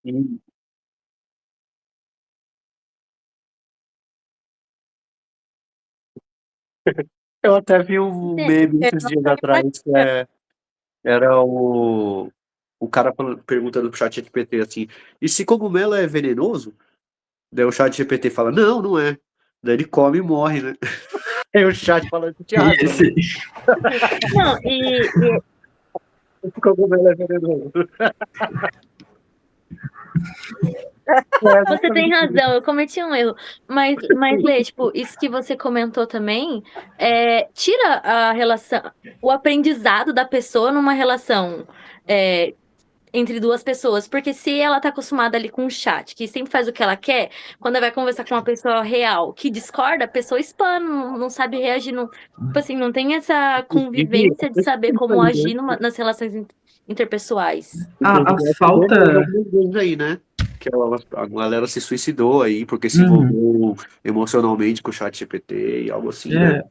Hum. Eu até vi um É, meme Eu esses não dias tenho atrás, que imagina. era o cara perguntando pro chat GPT assim, e se cogumelo é venenoso? Daí o chat GPT fala, não, não é. Daí ele come e morre, né? Aí o chat fala, você tinha E razão, esse, não, e esse cogumelo é venenoso. É você tem exatamente isso. razão, eu cometi um erro. Mas Lê, tipo, isso que você comentou também, tira a relação, o aprendizado da pessoa numa relação entre duas pessoas. Porque se ela tá acostumada ali com um chat, que sempre faz o que ela quer, quando ela vai conversar com uma pessoa real que discorda, a pessoa espana, não sabe reagir, não, tipo assim, não tem essa Inclusive, convivência de saber isso como aí, agir né? nas relações interpessoais. a Inclusive, ela chegou falta. algumas vezes aí, né? Que a galera se suicidou aí porque se Uhum. envolveu emocionalmente com o chat GPT e algo assim, né? É,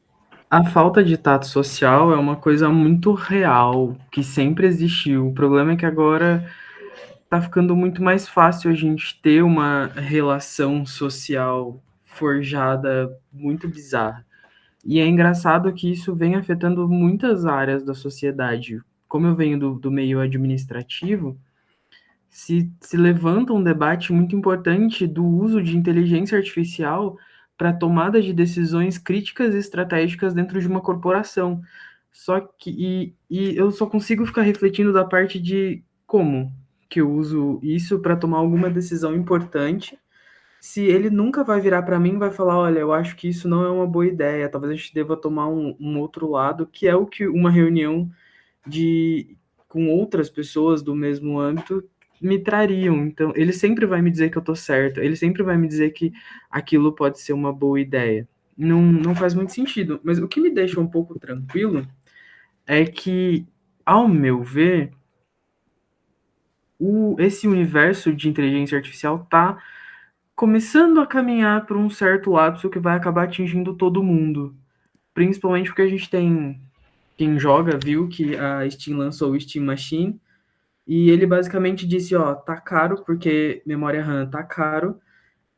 a falta de tato social é uma coisa muito real, que sempre existiu. O problema é que agora tá ficando muito mais fácil a gente ter uma relação social forjada muito bizarra. E é engraçado que isso vem afetando muitas áreas da sociedade. Como eu venho do meio administrativo, se levanta um debate muito importante do uso de inteligência artificial para tomada de decisões críticas e estratégicas dentro de uma corporação. Só que e eu só consigo ficar refletindo da parte de como que eu uso isso para tomar alguma decisão importante, se ele nunca vai virar para mim e vai falar, olha, eu acho que isso não é uma boa ideia, talvez a gente deva tomar um outro lado, que é o que uma reunião de com outras pessoas do mesmo âmbito me trariam. Então, ele sempre vai me dizer que eu tô certo, ele sempre vai me dizer que aquilo pode ser uma boa ideia. Não faz muito sentido. Mas o que me deixa um pouco tranquilo é que, ao meu ver, esse universo de inteligência artificial tá começando a caminhar para um certo lapso que vai acabar atingindo todo mundo. Principalmente porque a gente tem quem joga, viu que a Steam lançou o Steam Machine, e ele basicamente disse, ó, tá caro, porque memória RAM tá caro,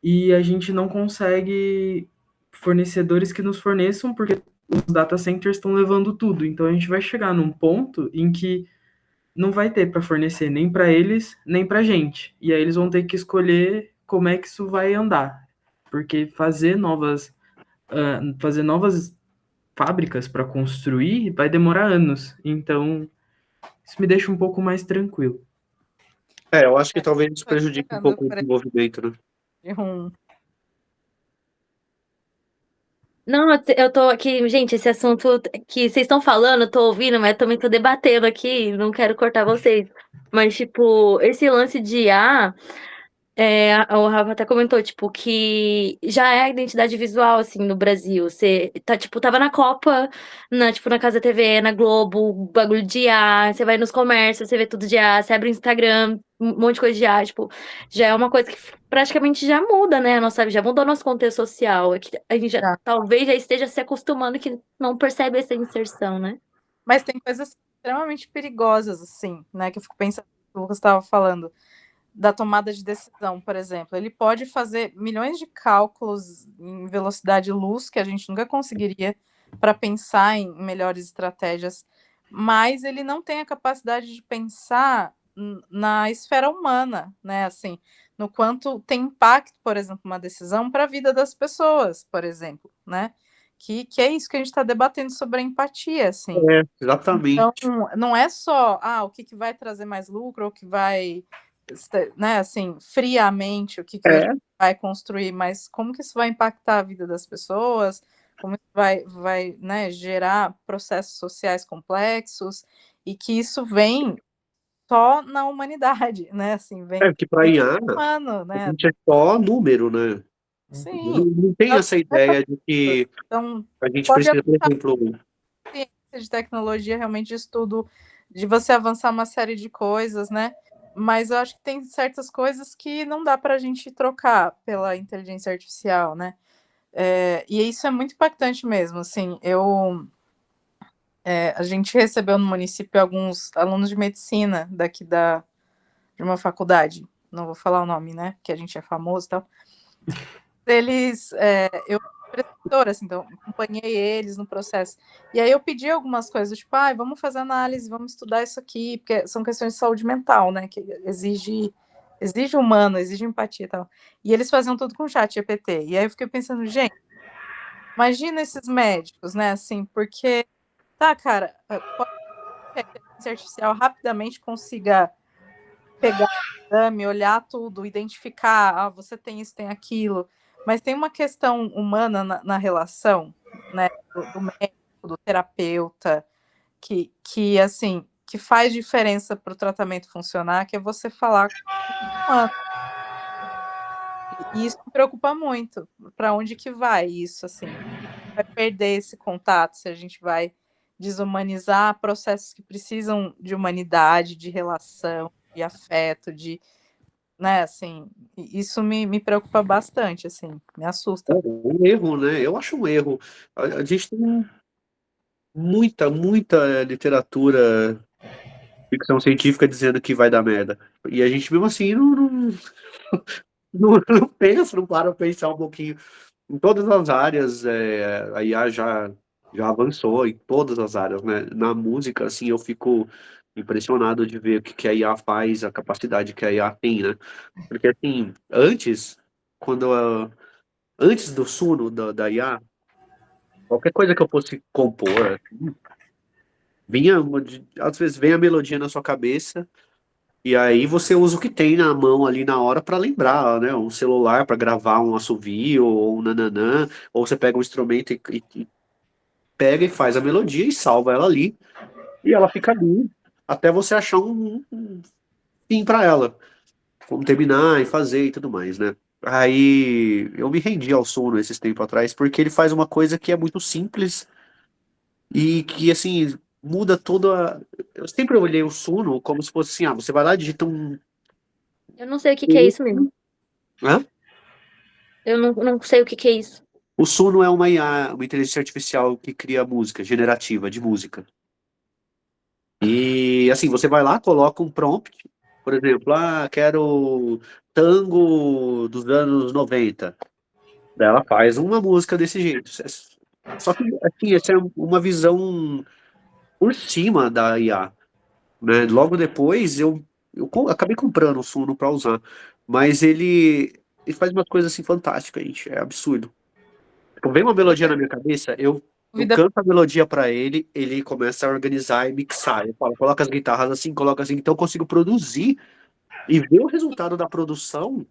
e a gente não consegue fornecedores que nos forneçam, porque os data centers estão levando tudo. Então a gente vai chegar num ponto em que não vai ter para fornecer nem para eles, nem para a gente. E aí eles vão ter que escolher como é que isso vai andar. Porque fazer novas fábricas para construir vai demorar anos. Então, isso me deixa um pouco mais tranquilo. É, eu acho que É, talvez isso tô prejudique um esperando pouco o por desenvolvimento, né? um. Não, eu tô aqui, gente, esse assunto que vocês estão falando, eu tô ouvindo, mas eu também tô debatendo aqui, não quero cortar vocês. Mas, tipo, esse lance de IA, o Rafa até comentou, tipo, que já é a identidade visual, assim, no Brasil. Você tá, tipo, tava na Copa, tipo, na Casa TV, na Globo, bagulho de IA, você vai nos comércios, você vê tudo de IA, você abre o Instagram, um monte de coisa de IA, tipo, já é uma coisa que praticamente já muda, né, já mudou nosso contexto social. É que a gente Já. talvez já esteja se acostumando que não percebe essa inserção, né? Mas tem coisas extremamente perigosas, assim, né? Que eu fico pensando, o Lucas estava falando, da tomada de decisão, por exemplo. Ele pode fazer milhões de cálculos em velocidade luz que a gente nunca conseguiria para pensar em melhores estratégias, mas ele não tem a capacidade de pensar na esfera humana, né? Assim, no quanto tem impacto, por exemplo, uma decisão para a vida das pessoas, por exemplo, né? Que é isso que a gente está debatendo sobre a empatia, assim. Exatamente. Então, não é só o que vai trazer mais lucro, ou o que vai, né, assim, friamente, o que a gente vai construir, mas como que isso vai impactar a vida das pessoas, como isso vai, né, gerar processos sociais complexos, e que isso vem só na humanidade, né, assim, vem Que para IA, humano, a né? gente é só número, né? Sim. Não tem essa ideia de que Então, a gente pode precisa, por exemplo, ciência de tecnologia, realmente de estudo, de você avançar uma série de coisas, né? Mas eu acho que tem certas coisas que não dá para a gente trocar pela inteligência artificial, né? E isso é muito impactante mesmo, assim, a gente recebeu no município alguns alunos de medicina daqui de uma faculdade, não vou falar o nome, né, porque a gente é famoso e tal. Eles, eu professora, assim, então acompanhei eles no processo. E aí eu pedi algumas coisas, tipo, vamos fazer análise, vamos estudar isso aqui, porque são questões de saúde mental, né, que exige humano, exige empatia e tal. E eles faziam tudo com o chat GPT. E aí eu fiquei pensando, gente, imagina esses médicos, né, assim, porque, cara, pode ser que a inteligência artificial rapidamente consiga pegar o exame, olhar tudo, identificar, você tem isso, tem aquilo, mas tem uma questão humana na relação, né, do médico, do terapeuta, que assim, que faz diferença para o tratamento funcionar, que é você falar com o humano. E isso me preocupa muito, para onde que vai isso, assim, vai perder esse contato, se a gente vai desumanizar processos que precisam de humanidade, de relação, de afeto, né, assim, isso me preocupa bastante, assim, me assusta. um erro, né? Eu acho um erro. A gente tem muita literatura, ficção científica dizendo que vai dar merda. E a gente mesmo assim não pensa, não para pra pensar um pouquinho. Em todas as áreas, a IA já avançou em todas as áreas, né? Na música, assim, eu fico impressionado de ver o que a IA faz, a capacidade que a IA tem, né? Porque, assim, antes do Suno, da IA, qualquer coisa que eu fosse compor, assim, às vezes vem a melodia na sua cabeça, e aí você usa o que tem na mão ali na hora para lembrar, né? Um celular para gravar um assovio ou um nananã, ou você pega um instrumento e pega e faz a melodia e salva ela ali, e ela fica ali até você achar um fim para ela, como terminar e fazer e tudo mais, né? Aí eu me rendi ao Suno esses tempos atrás, porque ele faz uma coisa que é muito simples e que, assim, muda toda a... Eu sempre olhei o Suno como se fosse assim, você vai lá e digita um... Eu não sei o que é isso mesmo. Hã? Eu não sei o que é isso. O Suno é uma IA, uma inteligência artificial que cria música, generativa de música. E, assim, você vai lá, coloca um prompt, por exemplo, quero tango dos anos 90. Daí ela faz uma música desse jeito. Só que, assim, essa é uma visão por cima da IA, né? Logo depois, acabei comprando o Suno para usar, mas ele faz umas coisas, assim, fantásticas, gente, é absurdo. Tipo, vem uma melodia na minha cabeça, eu Vida, canto a melodia pra ele, ele começa a organizar e mixar. Eu falo, coloca as guitarras assim, coloca assim, então eu consigo produzir e ver o resultado da produção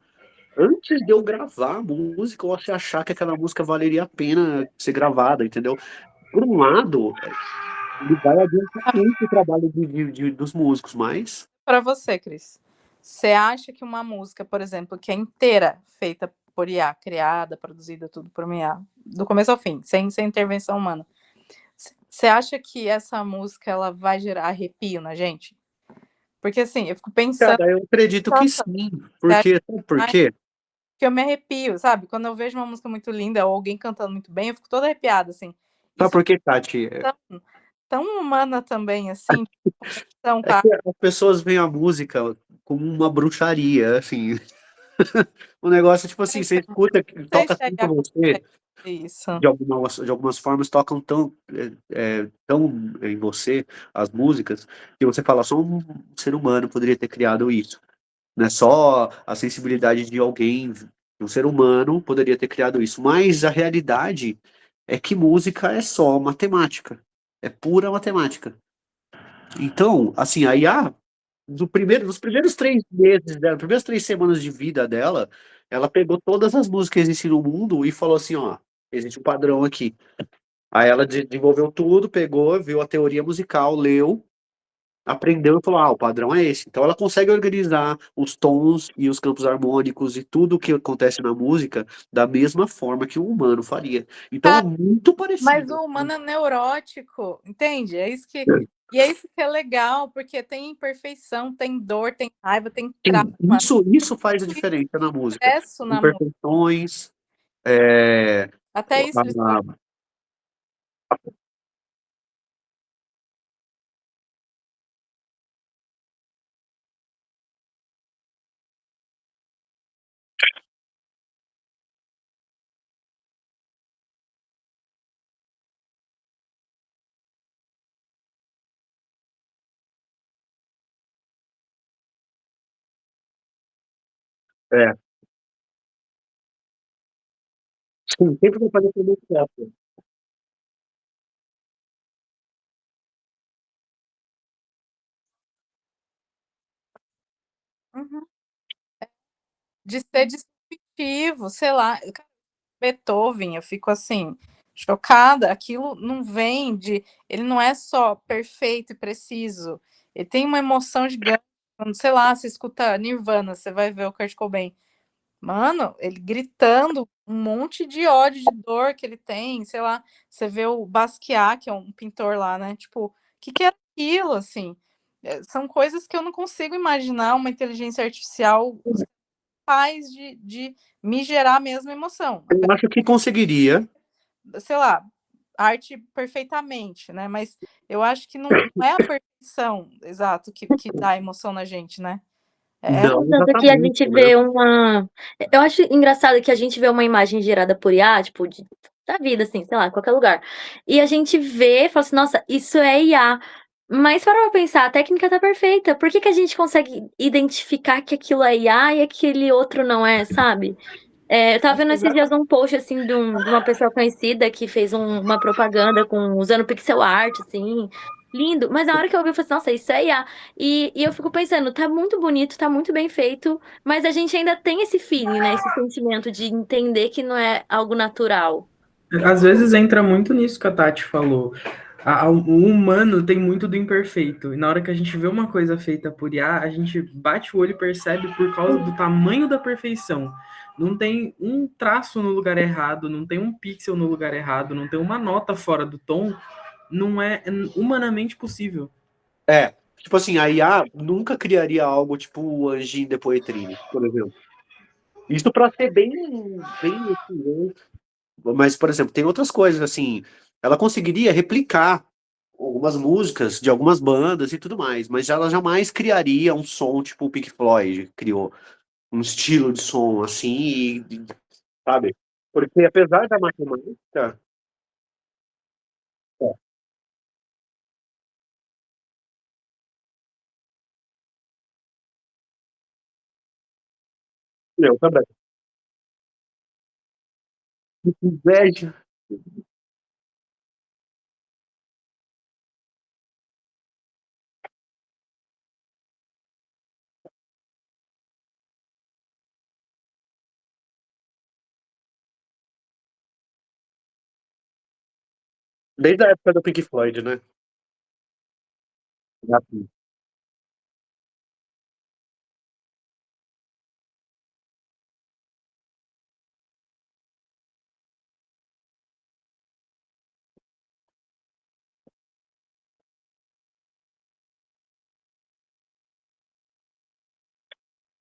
antes de eu gravar a música ou se achar que aquela música valeria a pena ser gravada, entendeu? Por um lado, ele vai adiantar muito o trabalho dos músicos, mas para você, Cris, você acha que uma música, por exemplo, que é inteira feita por IA, criada, produzida, tudo por uma IA, do começo ao fim, sem intervenção humana, você acha que essa música ela vai gerar arrepio na gente? Porque assim, eu fico pensando, cara, eu acredito que sim, porque sabe por quê? que eu me arrepio, sabe? Quando eu vejo uma música muito linda ou alguém cantando muito bem, eu fico toda arrepiada, assim. Sabe Isso por quê, Tati? tão humana também, assim, conexão com É a que as pessoas veem a música como uma bruxaria, assim. O negócio, tipo assim, você então, escuta, não sei toca se aí tanto você, consegue isso. de algumas formas, tocam tão em você, as músicas, que você fala, só um ser humano poderia ter criado isso. Não é só a sensibilidade de alguém, um ser humano poderia ter criado isso. Mas a realidade é que música é só matemática. É pura matemática. Então, assim, a IA, nos primeiros 3 meses dela, primeiras 3 semanas de vida dela, ela pegou todas as músicas que existem no mundo e falou assim, ó, existe um padrão aqui. Aí ela desenvolveu tudo, pegou, viu a teoria musical, leu, aprendeu e falou, o padrão é esse. Então ela consegue organizar os tons e os campos harmônicos e tudo o que acontece na música da mesma forma que um humano faria. Então é muito Mas parecido. o humano é neurótico, entende? E é isso que é legal, porque tem imperfeição, tem dor, tem raiva, tem trauma, Sim, isso faz a tudo isso diferença na música. expresso na música. Imperfeições, é, Até isso eles a- é, sim, sempre vai fazer tudo certo. uhum, de ser descritivo, sei lá. Beethoven, eu fico assim, chocada. Aquilo não vem de. Ele não é só perfeito e preciso. Ele tem uma emoção gigante. Quando, sei lá, você escuta Nirvana, você vai ver o Kurt Cobain. Mano, ele gritando um monte de ódio, de dor que ele tem, sei lá. Você vê o Basquiat, que é um pintor lá, né? Tipo, o que é aquilo, assim? São coisas que eu não consigo imaginar uma inteligência artificial capaz de me gerar a mesma emoção. Eu acho que conseguiria. Sei lá, arte perfeitamente, né? Mas eu acho que não é a perfeição, exato, que dá emoção na gente, né? É, Não, Tanto que a exatamente, gente né? vê uma. Eu acho engraçado que a gente vê uma imagem gerada por IA, tipo, da vida, assim, sei lá, em qualquer lugar. E a gente vê e fala assim, nossa, isso é IA. Mas para pra pensar, a técnica tá perfeita. Por que que a gente consegue identificar que aquilo é IA e aquele outro não é, sabe? Eu tava vendo esses dias um post, assim, de uma pessoa conhecida que fez uma propaganda usando pixel art, assim, lindo. Mas na hora que eu vi, eu falei assim, nossa, isso é IA. E eu fico pensando, tá muito bonito, tá muito bem feito, mas a gente ainda tem esse feeling, né? Esse sentimento de entender que não é algo natural. Às vezes entra muito nisso que a Tati falou. O humano tem muito do imperfeito. E na hora que a gente vê uma coisa feita por IA, a gente bate o olho e percebe por causa do tamanho da perfeição. Não tem um traço no lugar errado, não tem um pixel no lugar errado, não tem uma nota fora do tom. Não é humanamente possível. Tipo assim, a IA nunca criaria algo tipo o Anjinho de Poetrine, por exemplo. Isso para ser bem assim, né? Mas, por exemplo, tem outras coisas, assim, ela conseguiria replicar algumas músicas de algumas bandas e tudo mais, mas ela jamais criaria um som tipo o Pink Floyd criou, um estilo de som assim, sabe? Porque apesar da matemática, é, eu também. Que inveja. Desde a época do Pink Floyd, né? Assim.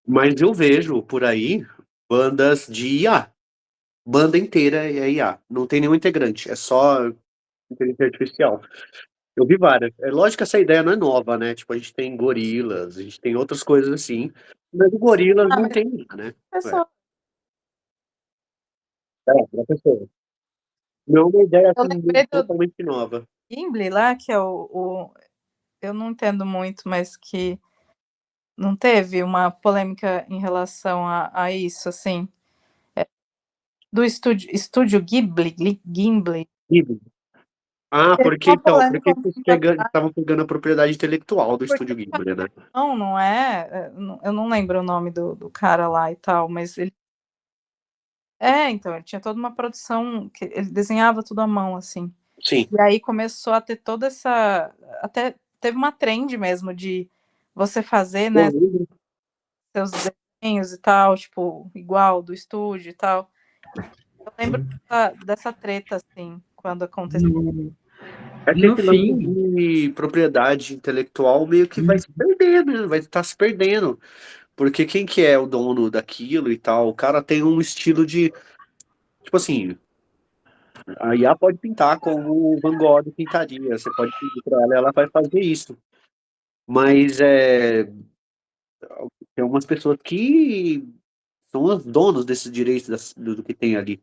Mas eu vejo por aí bandas de IA. Banda inteira é IA. Não tem nenhum integrante, é só inteligência artificial. Eu vi várias. É lógico que essa ideia não é nova, né? Tipo, a gente tem gorilas, a gente tem outras coisas assim, mas o gorilas Ah, não mas tem nada, né? É, pessoa, pra pessoa. Não é uma ideia eu assim lembrei do totalmente nova. Gimli lá, que é eu não entendo muito, mas que não teve uma polêmica em relação a isso, assim, do estúdio Ghibli. Ghibli. Ah, Teve porque uma então, polêmica porque um tempo atrás, estavam pegando a propriedade intelectual do porque Estúdio Ghibli, né? não é, eu não lembro o nome do cara lá e tal, mas ele então, ele tinha toda uma produção que ele desenhava tudo à mão, assim. Sim. E aí começou a ter toda essa até teve uma trend mesmo de você fazer, Eu né, lembro. seus desenhos e tal, tipo, igual do estúdio e tal. Eu lembro dessa treta, assim, quando aconteceu. No, É que no esse lance fim, de propriedade intelectual meio que vai se perdendo, né? Vai estar se perdendo. Porque quem que é o dono daquilo e tal? O cara tem um estilo de. Tipo assim, a IA pode pintar como o Van Gogh pintaria. Você pode pedir para ela, ela vai fazer isso. Mas tem umas pessoas que são os donos desses direitos do que tem ali,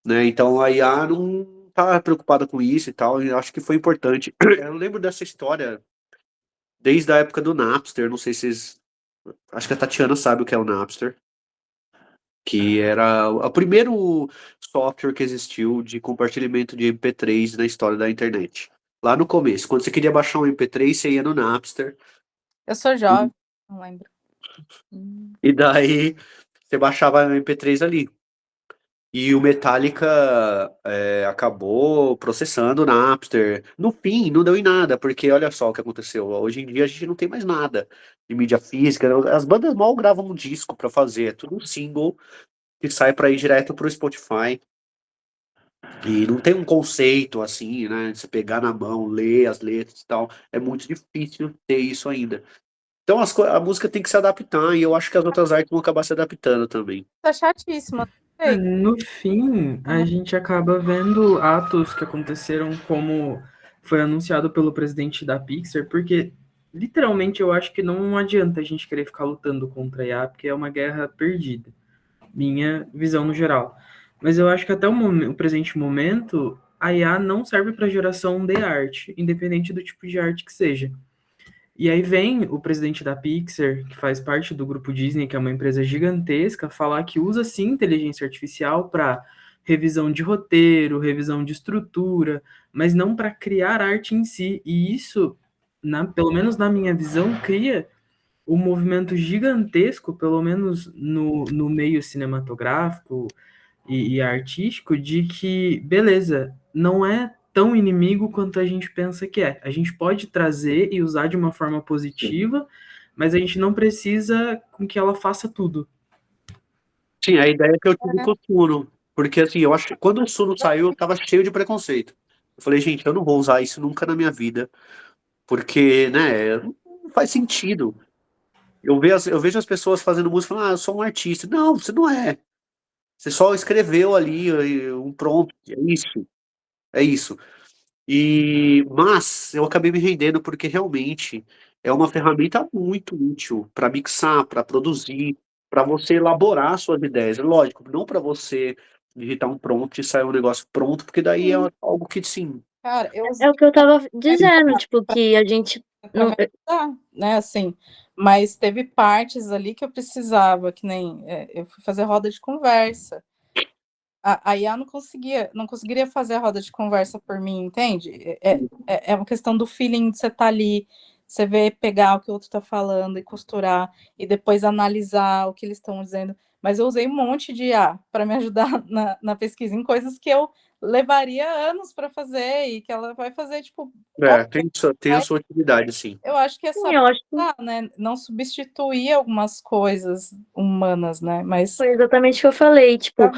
né? Então a IA não tá preocupada com isso e tal. E eu acho que foi importante. Eu lembro dessa história desde a época do Napster. Não sei se vocês. Acho que a Tatiana sabe o que é o Napster. Que era o primeiro software que existiu de compartilhamento de MP3 na história da internet. Lá no começo, quando você queria baixar um MP3, você ia no Napster, Eu sou e, jovem, não lembro. e daí você baixava o MP3 ali. E o Metallica acabou processando o Napster. No fim, não deu em nada, porque olha só o que aconteceu. Hoje em dia a gente não tem mais nada de mídia física. As bandas mal gravam um disco para fazer, é tudo um single que sai para ir direto pro Spotify. E não tem um conceito assim, né? De você pegar na mão, ler as letras e tal. É muito difícil ter isso ainda. Então a música tem que se adaptar e eu acho que as outras artes vão acabar se adaptando também. Tá chatíssima, não sei. no fim, a gente acaba vendo atos que aconteceram como foi anunciado pelo presidente da Pixar, porque literalmente eu acho que não adianta a gente querer ficar lutando contra a IA, porque é uma guerra perdida. Minha visão no geral. Mas eu acho que até o presente momento, a IA não serve para geração de arte, independente do tipo de arte que seja. E aí vem o presidente da Pixar, que faz parte do grupo Disney, que é uma empresa gigantesca, falar que usa sim inteligência artificial para revisão de roteiro, revisão de estrutura, mas não para criar arte em si. E isso, pelo menos na minha visão, cria um movimento gigantesco, pelo menos no meio cinematográfico e artístico, de que, beleza, não é tão inimigo quanto a gente pensa que é. A gente pode trazer e usar de uma forma positiva, mas a gente não precisa com que ela faça tudo. Sim, a ideia que eu tive com o Suno. Porque assim, eu acho que quando o Suno saiu, eu tava cheio de preconceito. Eu falei, gente, eu não vou usar isso nunca na minha vida. Porque, né, não faz sentido. Eu vejo as pessoas fazendo música falando, ah, eu sou um artista. Não, você não é. Você só escreveu ali um prompt. É isso. É isso. Mas eu acabei me rendendo porque realmente é uma ferramenta muito útil para mixar, para produzir, para você elaborar suas ideias. Lógico, não para você digitar um prompt e sair um negócio pronto, porque daí é Sim, algo que sim. cara, eu É usei o que eu tava dizendo, tipo, que a gente para não. me ajudar, né, assim, mas teve partes ali que eu precisava, que nem eu fui fazer roda de conversa. A IA não conseguiria fazer a roda de conversa por mim, entende? É uma questão do feeling de você estar ali, você ver, pegar o que o outro está falando e costurar, e depois analisar o que eles estão dizendo. Mas eu usei um monte de IA para me ajudar na pesquisa em coisas que eu levaria anos para fazer e que ela vai fazer, tipo, É, tem a sua utilidade, sim. eu acho que é Sim, eu acho que né? Não substituir algumas coisas humanas, né? Mas foi exatamente o que eu falei. Tipo,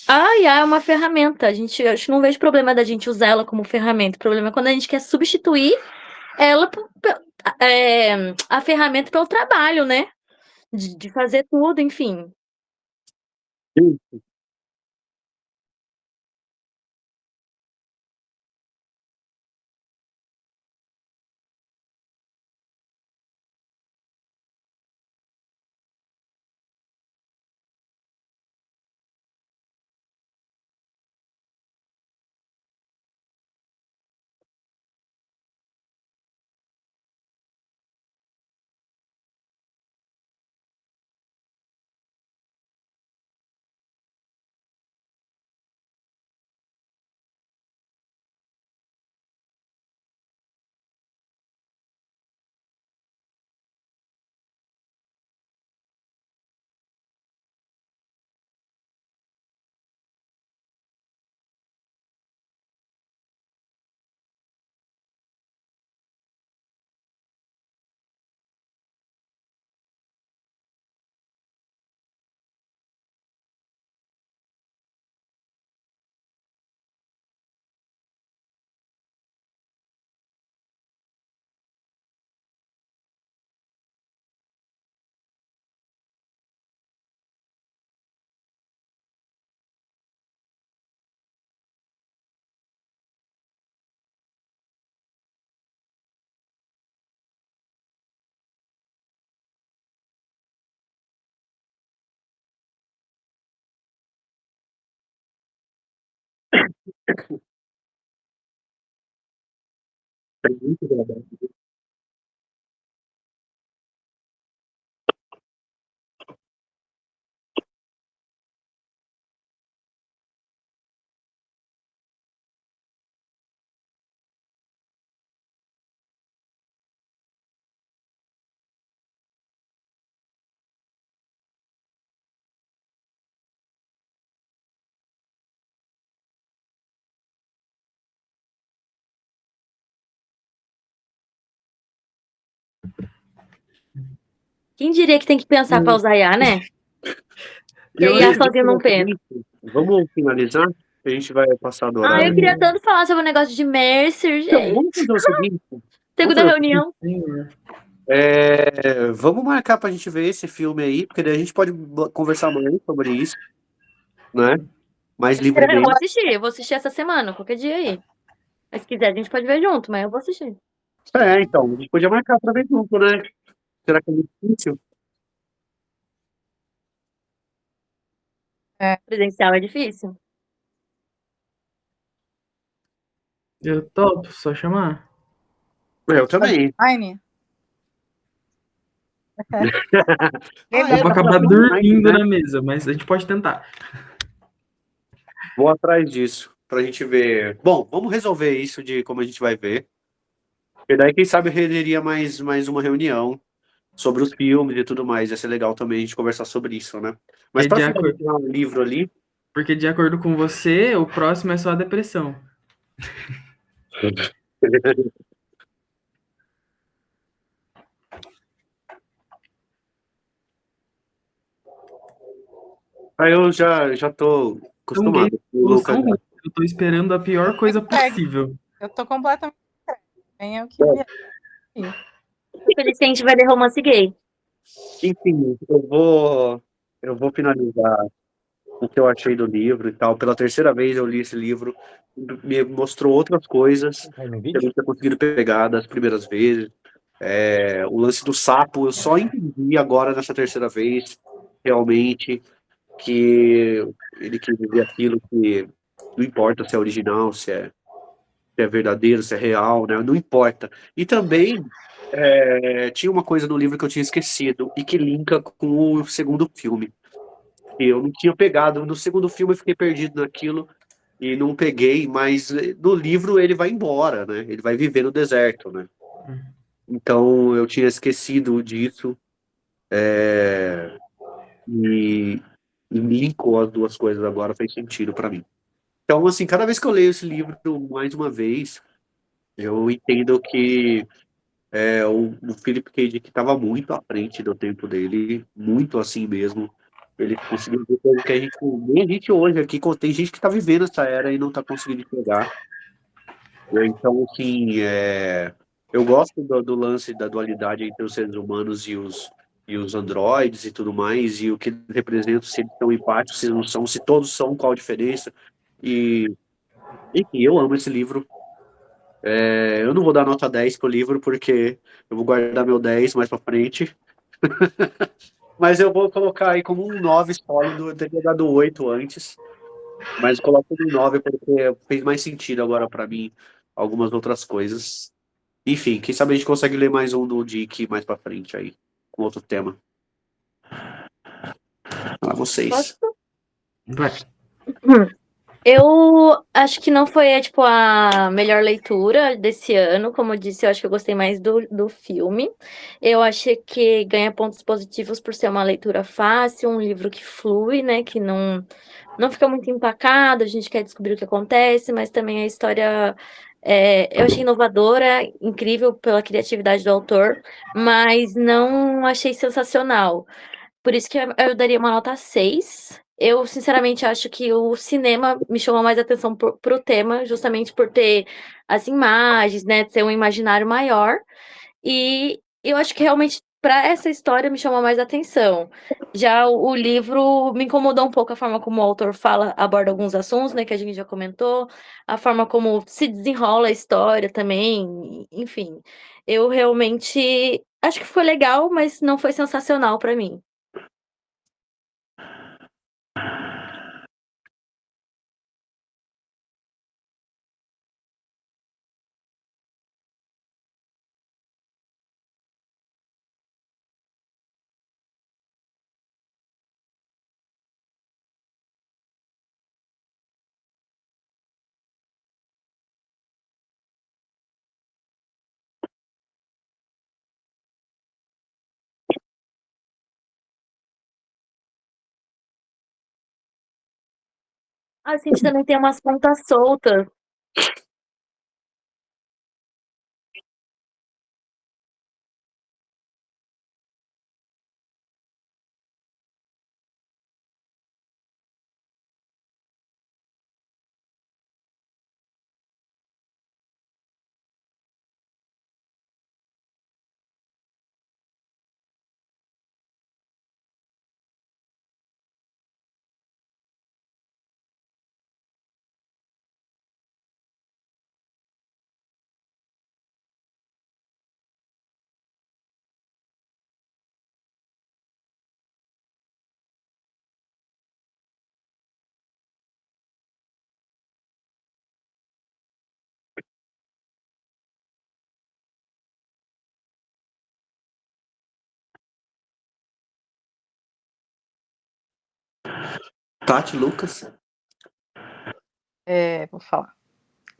a IA é uma ferramenta. Acho que não vejo problema da gente usar ela como ferramenta. O problema é quando a gente quer substituir ela, a ferramenta pelo trabalho, né? De fazer tudo, enfim. É muito agradável. Quem diria que tem que pensar pra usar IA, né? Que a Eu IA acho que sozinha não pensa. vamos finalizar? A gente vai passar do Ah, eu horário. queria tanto falar sobre o negócio de Mercer, Então, gente. vamos fazer o seguinte. Segunda Vamos fazer reunião. Senhor. Vamos marcar pra gente ver esse filme aí, porque daí a gente pode conversar mais sobre isso, né? Mais Eu vou livremente. assistir, eu vou assistir essa semana, qualquer dia aí. Mas se quiser, a gente pode ver junto, mas eu vou assistir. Então, a gente podia marcar pra ver junto, né? Será que é muito difícil? Presencial é difícil. Eu topo, só chamar. Eu também. Online? Eu vou acabar dormindo na mesa, mas a gente pode tentar. Vou atrás disso, pra gente ver. Bom, vamos resolver isso de como a gente vai ver. E daí, quem sabe, eu renderia mais uma reunião sobre os filmes e tudo mais. Ia ser legal também a gente conversar sobre isso, né? Mas E pra de acordo, finalizar o livro ali, porque de acordo com você, o próximo é só a depressão. aí eu já tô Então, gay, acostumado. O solução Lucas ruim. Eu tô esperando a pior coisa Entregue. possível. Eu tô completamente entregue. Venha o que vier. Tô feliz que a gente vai ler romance gay. enfim, eu vou finalizar o que eu achei do livro e tal. Pela terceira vez eu li esse livro, me mostrou outras coisas que eu não tinha conseguido pegar das primeiras vezes. O lance do sapo, eu só entendi agora nessa terceira vez, realmente, que ele quis dizer aquilo que não importa se é original, se é verdadeiro, se é real, né? Não importa. E também tinha uma coisa no livro que eu tinha esquecido e que linka com o segundo filme. E eu não tinha pegado. No segundo filme eu fiquei perdido naquilo e não peguei, mas no livro ele vai embora, né? Ele vai viver no deserto, né? Então eu tinha esquecido disso e, e linkou as duas coisas agora, fez sentido para mim. Então, assim, cada vez que eu leio esse livro mais uma vez, eu entendo que o Philip K. Dick estava muito à frente do tempo dele, muito assim mesmo. Ele conseguiu ver coisa que nem a gente hoje aqui, tem gente que está vivendo essa era e não está conseguindo chegar. Então, assim, eu gosto do lance da dualidade entre os seres humanos e os androides e tudo mais, e o que eles representam, se eles são empáticos, se não são, se todos são, qual a diferença. E, enfim, eu amo esse livro. Eu não vou dar nota 10 pro livro, porque eu vou guardar meu 10 mais pra frente. Mas eu vou colocar aí como um 9 sólido. Eu teria dado 8 antes. Mas eu coloco um 9 porque fez mais sentido agora pra mim algumas outras coisas. Enfim, quem sabe a gente consegue ler mais um do Dick mais pra frente aí, com outro tema. Para vocês. Vai. Eu acho que não foi, tipo, a melhor leitura desse ano. Como eu disse, eu acho que eu gostei mais do filme. Eu achei que ganha pontos positivos por ser uma leitura fácil, um livro que flui, né? Que não fica muito empacado, a gente quer descobrir o que acontece, mas também a história eu achei inovadora, incrível pela criatividade do autor, mas não achei sensacional. Por isso que eu daria uma nota 6. Eu, sinceramente, acho que o cinema me chamou mais atenção pro tema, justamente por ter as imagens, né, ser um imaginário maior. E eu acho que realmente para essa história me chamou mais atenção. Já o livro me incomodou um pouco a forma como o autor fala, aborda alguns assuntos, né, que a gente já comentou, a forma como se desenrola a história também, enfim. Eu realmente acho que foi legal, mas não foi sensacional para mim. A gente também tem umas pontas soltas. Tati, Lucas. Vou falar.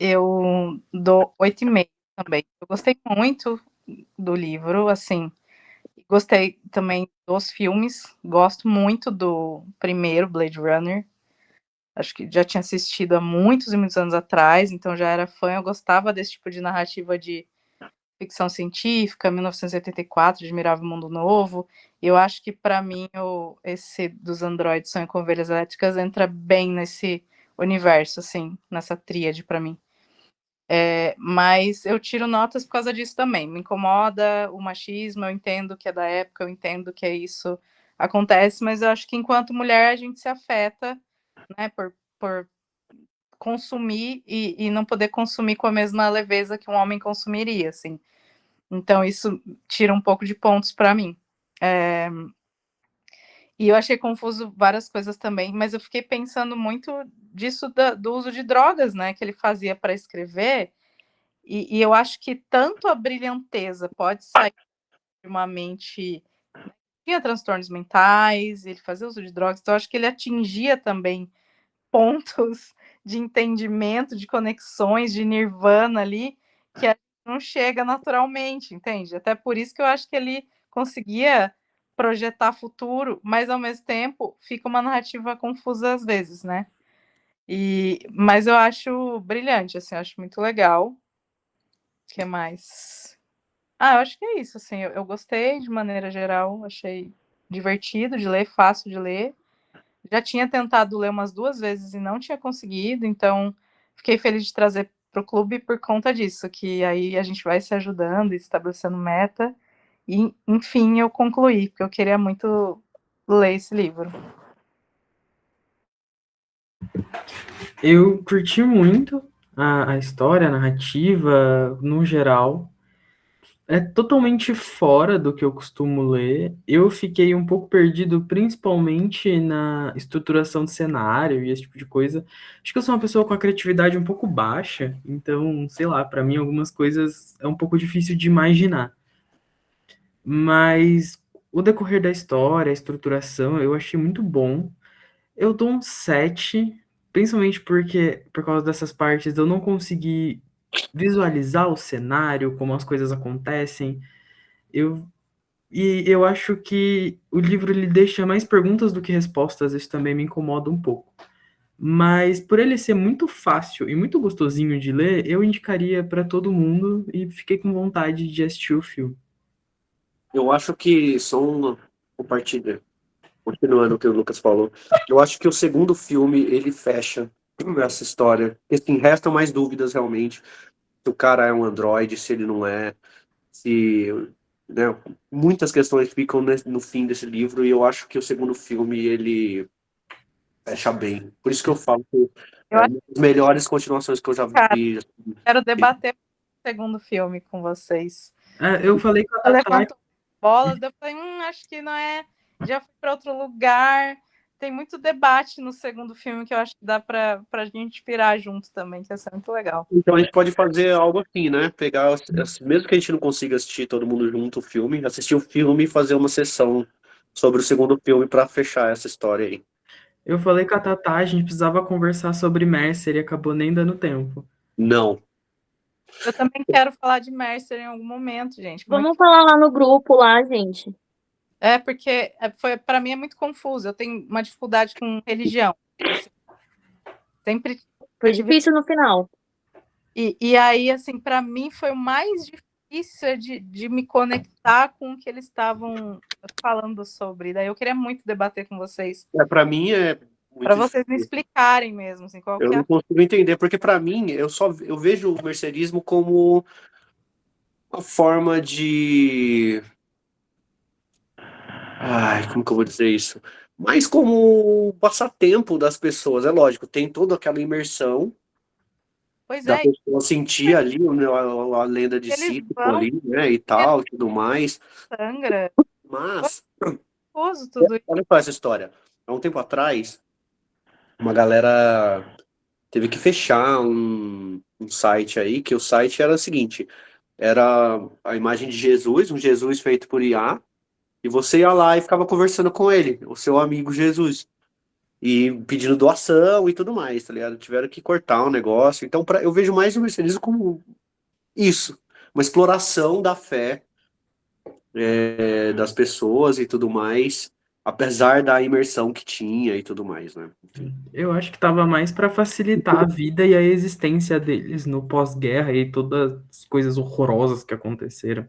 Eu dou 8,5 também. Eu gostei muito do livro, assim. Gostei também dos filmes. Gosto muito do primeiro Blade Runner. Acho que já tinha assistido há muitos e muitos anos atrás, então já era fã. Eu gostava desse tipo de narrativa de ficção científica, 1984, Admirável Mundo Novo. Eu acho que, para mim, esse dos androides sonham com ovelhas elétricas entra bem nesse universo, assim, nessa tríade, para mim. Mas eu tiro notas por causa disso também. Me incomoda o machismo, eu entendo que é da época, eu entendo que é isso acontece, mas eu acho que enquanto mulher a gente se afeta, né, por consumir e não poder consumir com a mesma leveza que um homem consumiria, assim. Então isso tira um pouco de pontos para mim. E eu achei confuso várias coisas também, mas eu fiquei pensando muito disso do uso de drogas, né, que ele fazia para escrever. E eu acho que tanto a brilhanteza pode sair de uma mente que tinha transtornos mentais, ele fazia uso de drogas, então eu acho que ele atingia também pontos de entendimento, de conexões, de nirvana ali, que a gente não chega naturalmente, entende? Até por isso que eu acho que ele conseguia projetar futuro, mas ao mesmo tempo fica uma narrativa confusa às vezes, né? Mas eu acho brilhante, assim, eu acho muito legal. O que mais? Eu acho que é isso, assim, eu gostei de maneira geral, achei divertido de ler, fácil de ler. Já tinha tentado ler umas 2 vezes e não tinha conseguido, então fiquei feliz de trazer para o clube por conta disso, que aí a gente vai se ajudando e estabelecendo meta. E, enfim, eu concluí, porque eu queria muito ler esse livro. Eu curti muito a história, a narrativa, no geral. É totalmente fora do que eu costumo ler. Eu fiquei um pouco perdido, principalmente na estruturação de cenário e esse tipo de coisa. Acho que eu sou uma pessoa com a criatividade um pouco baixa, então, sei lá, para mim algumas coisas é um pouco difícil de imaginar. Mas o decorrer da história, a estruturação, eu achei muito bom. Eu dou um 7, principalmente porque, por causa dessas partes, eu não consegui visualizar o cenário, como as coisas acontecem. Eu, eu acho que o livro ele deixa mais perguntas do que respostas, isso também me incomoda um pouco. Mas por ele ser muito fácil e muito gostosinho de ler, eu indicaria para todo mundo e fiquei com vontade de assistir o filme. Eu acho que só uma compartilha, continuando o que o Lucas falou. Eu acho que o segundo filme ele fecha essa história. E, assim, restam mais dúvidas realmente. Se o cara é um androide, se ele não é, se, né, muitas questões ficam no fim desse livro e eu acho que o segundo filme ele fecha bem. Por isso que eu falo que Eu é acho uma das melhores continuações que eu já que vi. quero debater o segundo filme com vocês. Eu falei com a Ela Tatá. levantou bolas, daí eu falei, acho que não é. Já fui para outro lugar. Tem muito debate no segundo filme que eu acho que dá para a gente pirar junto também, que ia ser muito legal. Então a gente pode fazer algo assim, né? Pegar, mesmo que a gente não consiga assistir todo mundo junto o filme, assistir o filme e fazer uma sessão sobre o segundo filme para fechar essa história aí. Eu falei com a Tatá, a gente precisava conversar sobre Mercer e acabou nem dando tempo. Não. Eu também quero falar de Mercer em algum momento, gente. Vamos falar lá no grupo, lá, gente. Porque para mim é muito confuso. Eu tenho uma dificuldade com religião. Assim. Sempre. Foi difícil no final. E aí, assim, para mim foi o mais difícil de me conectar com o que eles estavam falando sobre. Daí eu queria muito debater com vocês. Para mim é muito Para vocês me difícil. explicarem mesmo, assim, qual Eu que é não consigo entender, porque para mim eu vejo o mercearismo como uma forma de. Ai, como que eu vou dizer isso? Mais como um passatempo das pessoas. É lógico, tem toda aquela imersão Pois da é, pessoa sentir ali né, a lenda de eles Sísifo vão, ali, né, e tal, e tudo mais. sangra, Mas, gostoso tudo isso. olha só essa história. Há um tempo atrás, uma galera teve que fechar um site aí, que o site era o seguinte, era a imagem de Jesus, um Jesus feito por IA, e você ia lá e ficava conversando com ele, o seu amigo Jesus. E pedindo doação e tudo mais, tá ligado? Tiveram que cortar o negócio. Então, eu vejo mais o mercenarismo como isso, uma exploração da fé das pessoas e tudo mais, apesar da imersão que tinha e tudo mais, né? Enfim. Eu acho que tava mais para facilitar a vida e a existência deles no pós-guerra e todas as coisas horrorosas que aconteceram.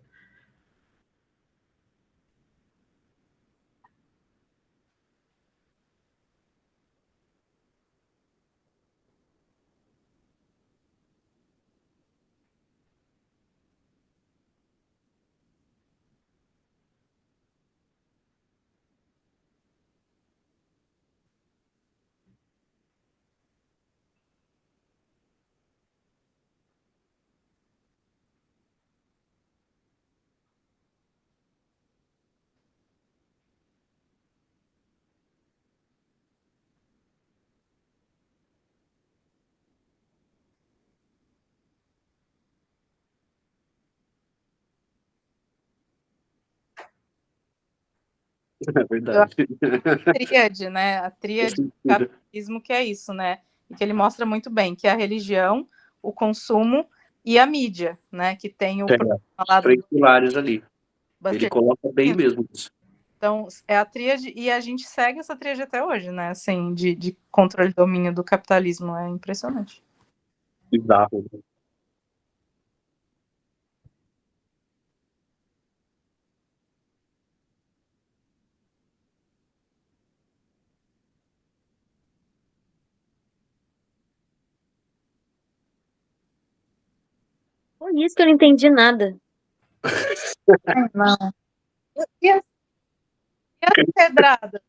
É Eu acho verdade. que a tríade, né? A tríade do capitalismo que é isso, né? E que ele mostra muito bem, que é a religião, o consumo e a mídia, né? Que tem o É, problema os lá três do pilares ali. Ele Buster. coloca bem mesmo isso. Então, é a tríade, e a gente segue essa tríade até hoje, né? Assim, de controle e domínio do capitalismo. É impressionante. Bizarro. Foi isso que eu não entendi nada. Não. E as pedradas?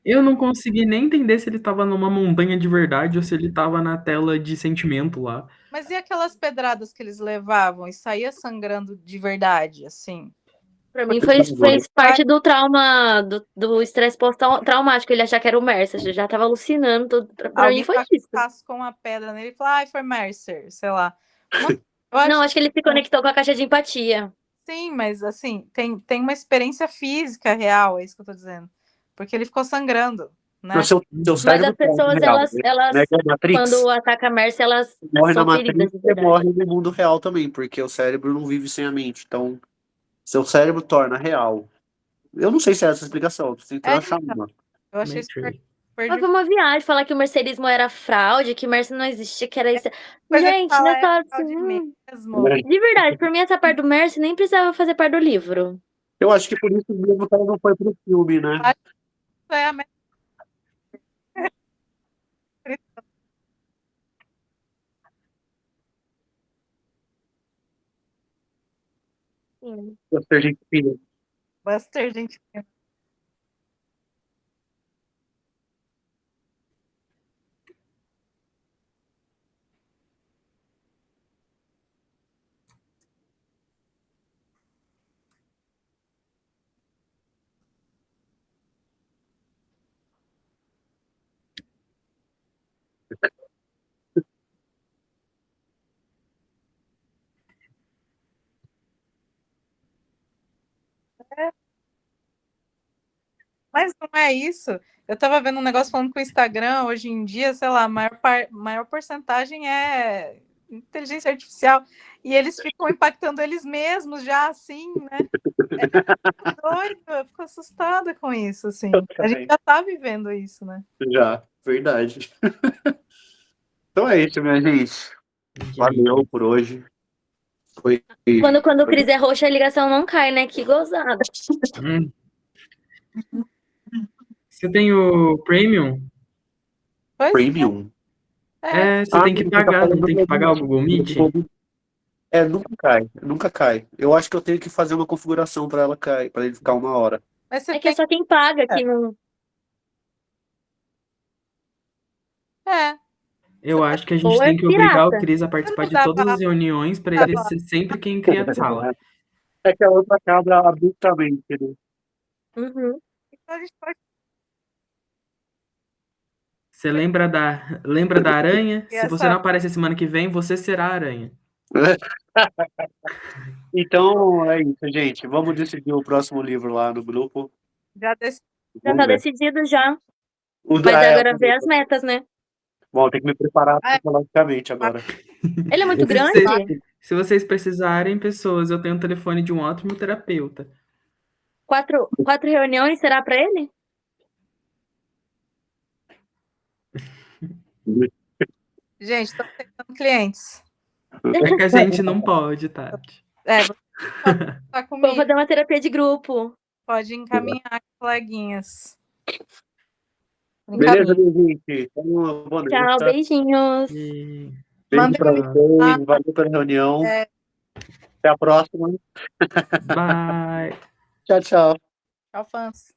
Eu não consegui nem entender se ele tava numa montanha de verdade ou se ele tava na tela de sentimento lá. Mas e aquelas pedradas que eles levavam e saía sangrando de verdade, assim? Pra mim fez parte do trauma, do estresse pós-traumático, ele achar que era o Mercer. Eu já tava alucinando. Pra mim Alguém foi isso. com uma pedra nele e falou, ai, foi Mercer, sei lá. Não, acho que ele se conectou com a caixa de empatia. Sim, mas assim, tem uma experiência física real, é isso que eu tô dizendo. Porque ele ficou sangrando, né? No seu Mas cérebro as pessoas, real, elas né? Que é Matrix. quando ataca a Mercy, elas Morre na são feridas Matrix de e verdade. morre no mundo real também, porque o cérebro não vive sem a mente. Então, seu cérebro torna real. Eu não sei se é essa a explicação, tô tentando achar uma. Eu achei super, Matrix. super Mas foi uma viagem, falar que o mercerismo era fraude, que Mercy não existia, que era isso. coisa que Gente, fala, nessa hora, fraude assim, mesmo. de verdade, por mim essa parte do Mercy nem precisava fazer parte do livro. Eu acho que por isso mesmo que ela não foi pro filme, né? Isso é a Sim. Buster gente fina. Buster, gente. Mas não é isso. Eu tava vendo um negócio falando que o Instagram, hoje em dia, sei lá, a maior porcentagem é inteligência artificial. E eles ficam impactando eles mesmos já, assim, né? É doido, eu fico assustada com isso, assim. A gente já tá vivendo isso, né? Já, verdade. Então é isso, minha gente. Valeu por hoje. Foi. Quando o Cris é roxo, a ligação não cai, né? Que gozada. Hum. Você tem o Premium? Pois Premium. é. Você tem que você tá pagar, falando não tem que do pagar o Google Meet? Nunca cai, nunca cai. Eu acho que eu tenho que fazer uma configuração para ela cair, para ele ficar 1 hora. Mas você É que é tem. só quem paga que não. É. Eu acho que a gente Ou é tem que obrigar o pirata. Cris a participar de Dá todas pra- as reuniões para ele ser sempre quem cria a sala. É que a outra cabra abruptamente, né? Uhum. Então a gente pode. Você lembra da aranha? E Se você essa- não aparecer semana que vem, você será a aranha. Então é isso, gente. Vamos decidir o próximo livro lá no grupo. Já decidi. Já Vamos tá ver. decidido já. O Mas da- agora vê as metas, né? Bom, tem que me preparar Ah, é. psicologicamente agora. Ele é muito Se grande? vocês- Se vocês precisarem, pessoas, eu tenho um telefone de um ótimo terapeuta. 4 reuniões será pra ele? Gente, estão tentando clientes. É que a gente não pode, Tati. Você pode estar Vou comigo. fazer uma terapia de grupo. Pode encaminhar coleguinhas. Beleza, Encaminha. minha gente? Então, boa noite. Tchau, beijinhos. E Beijo Mandem pra um vocês. Valeu pela reunião. É. Até a próxima. bye. Tchau, tchau. Tchau, fãs.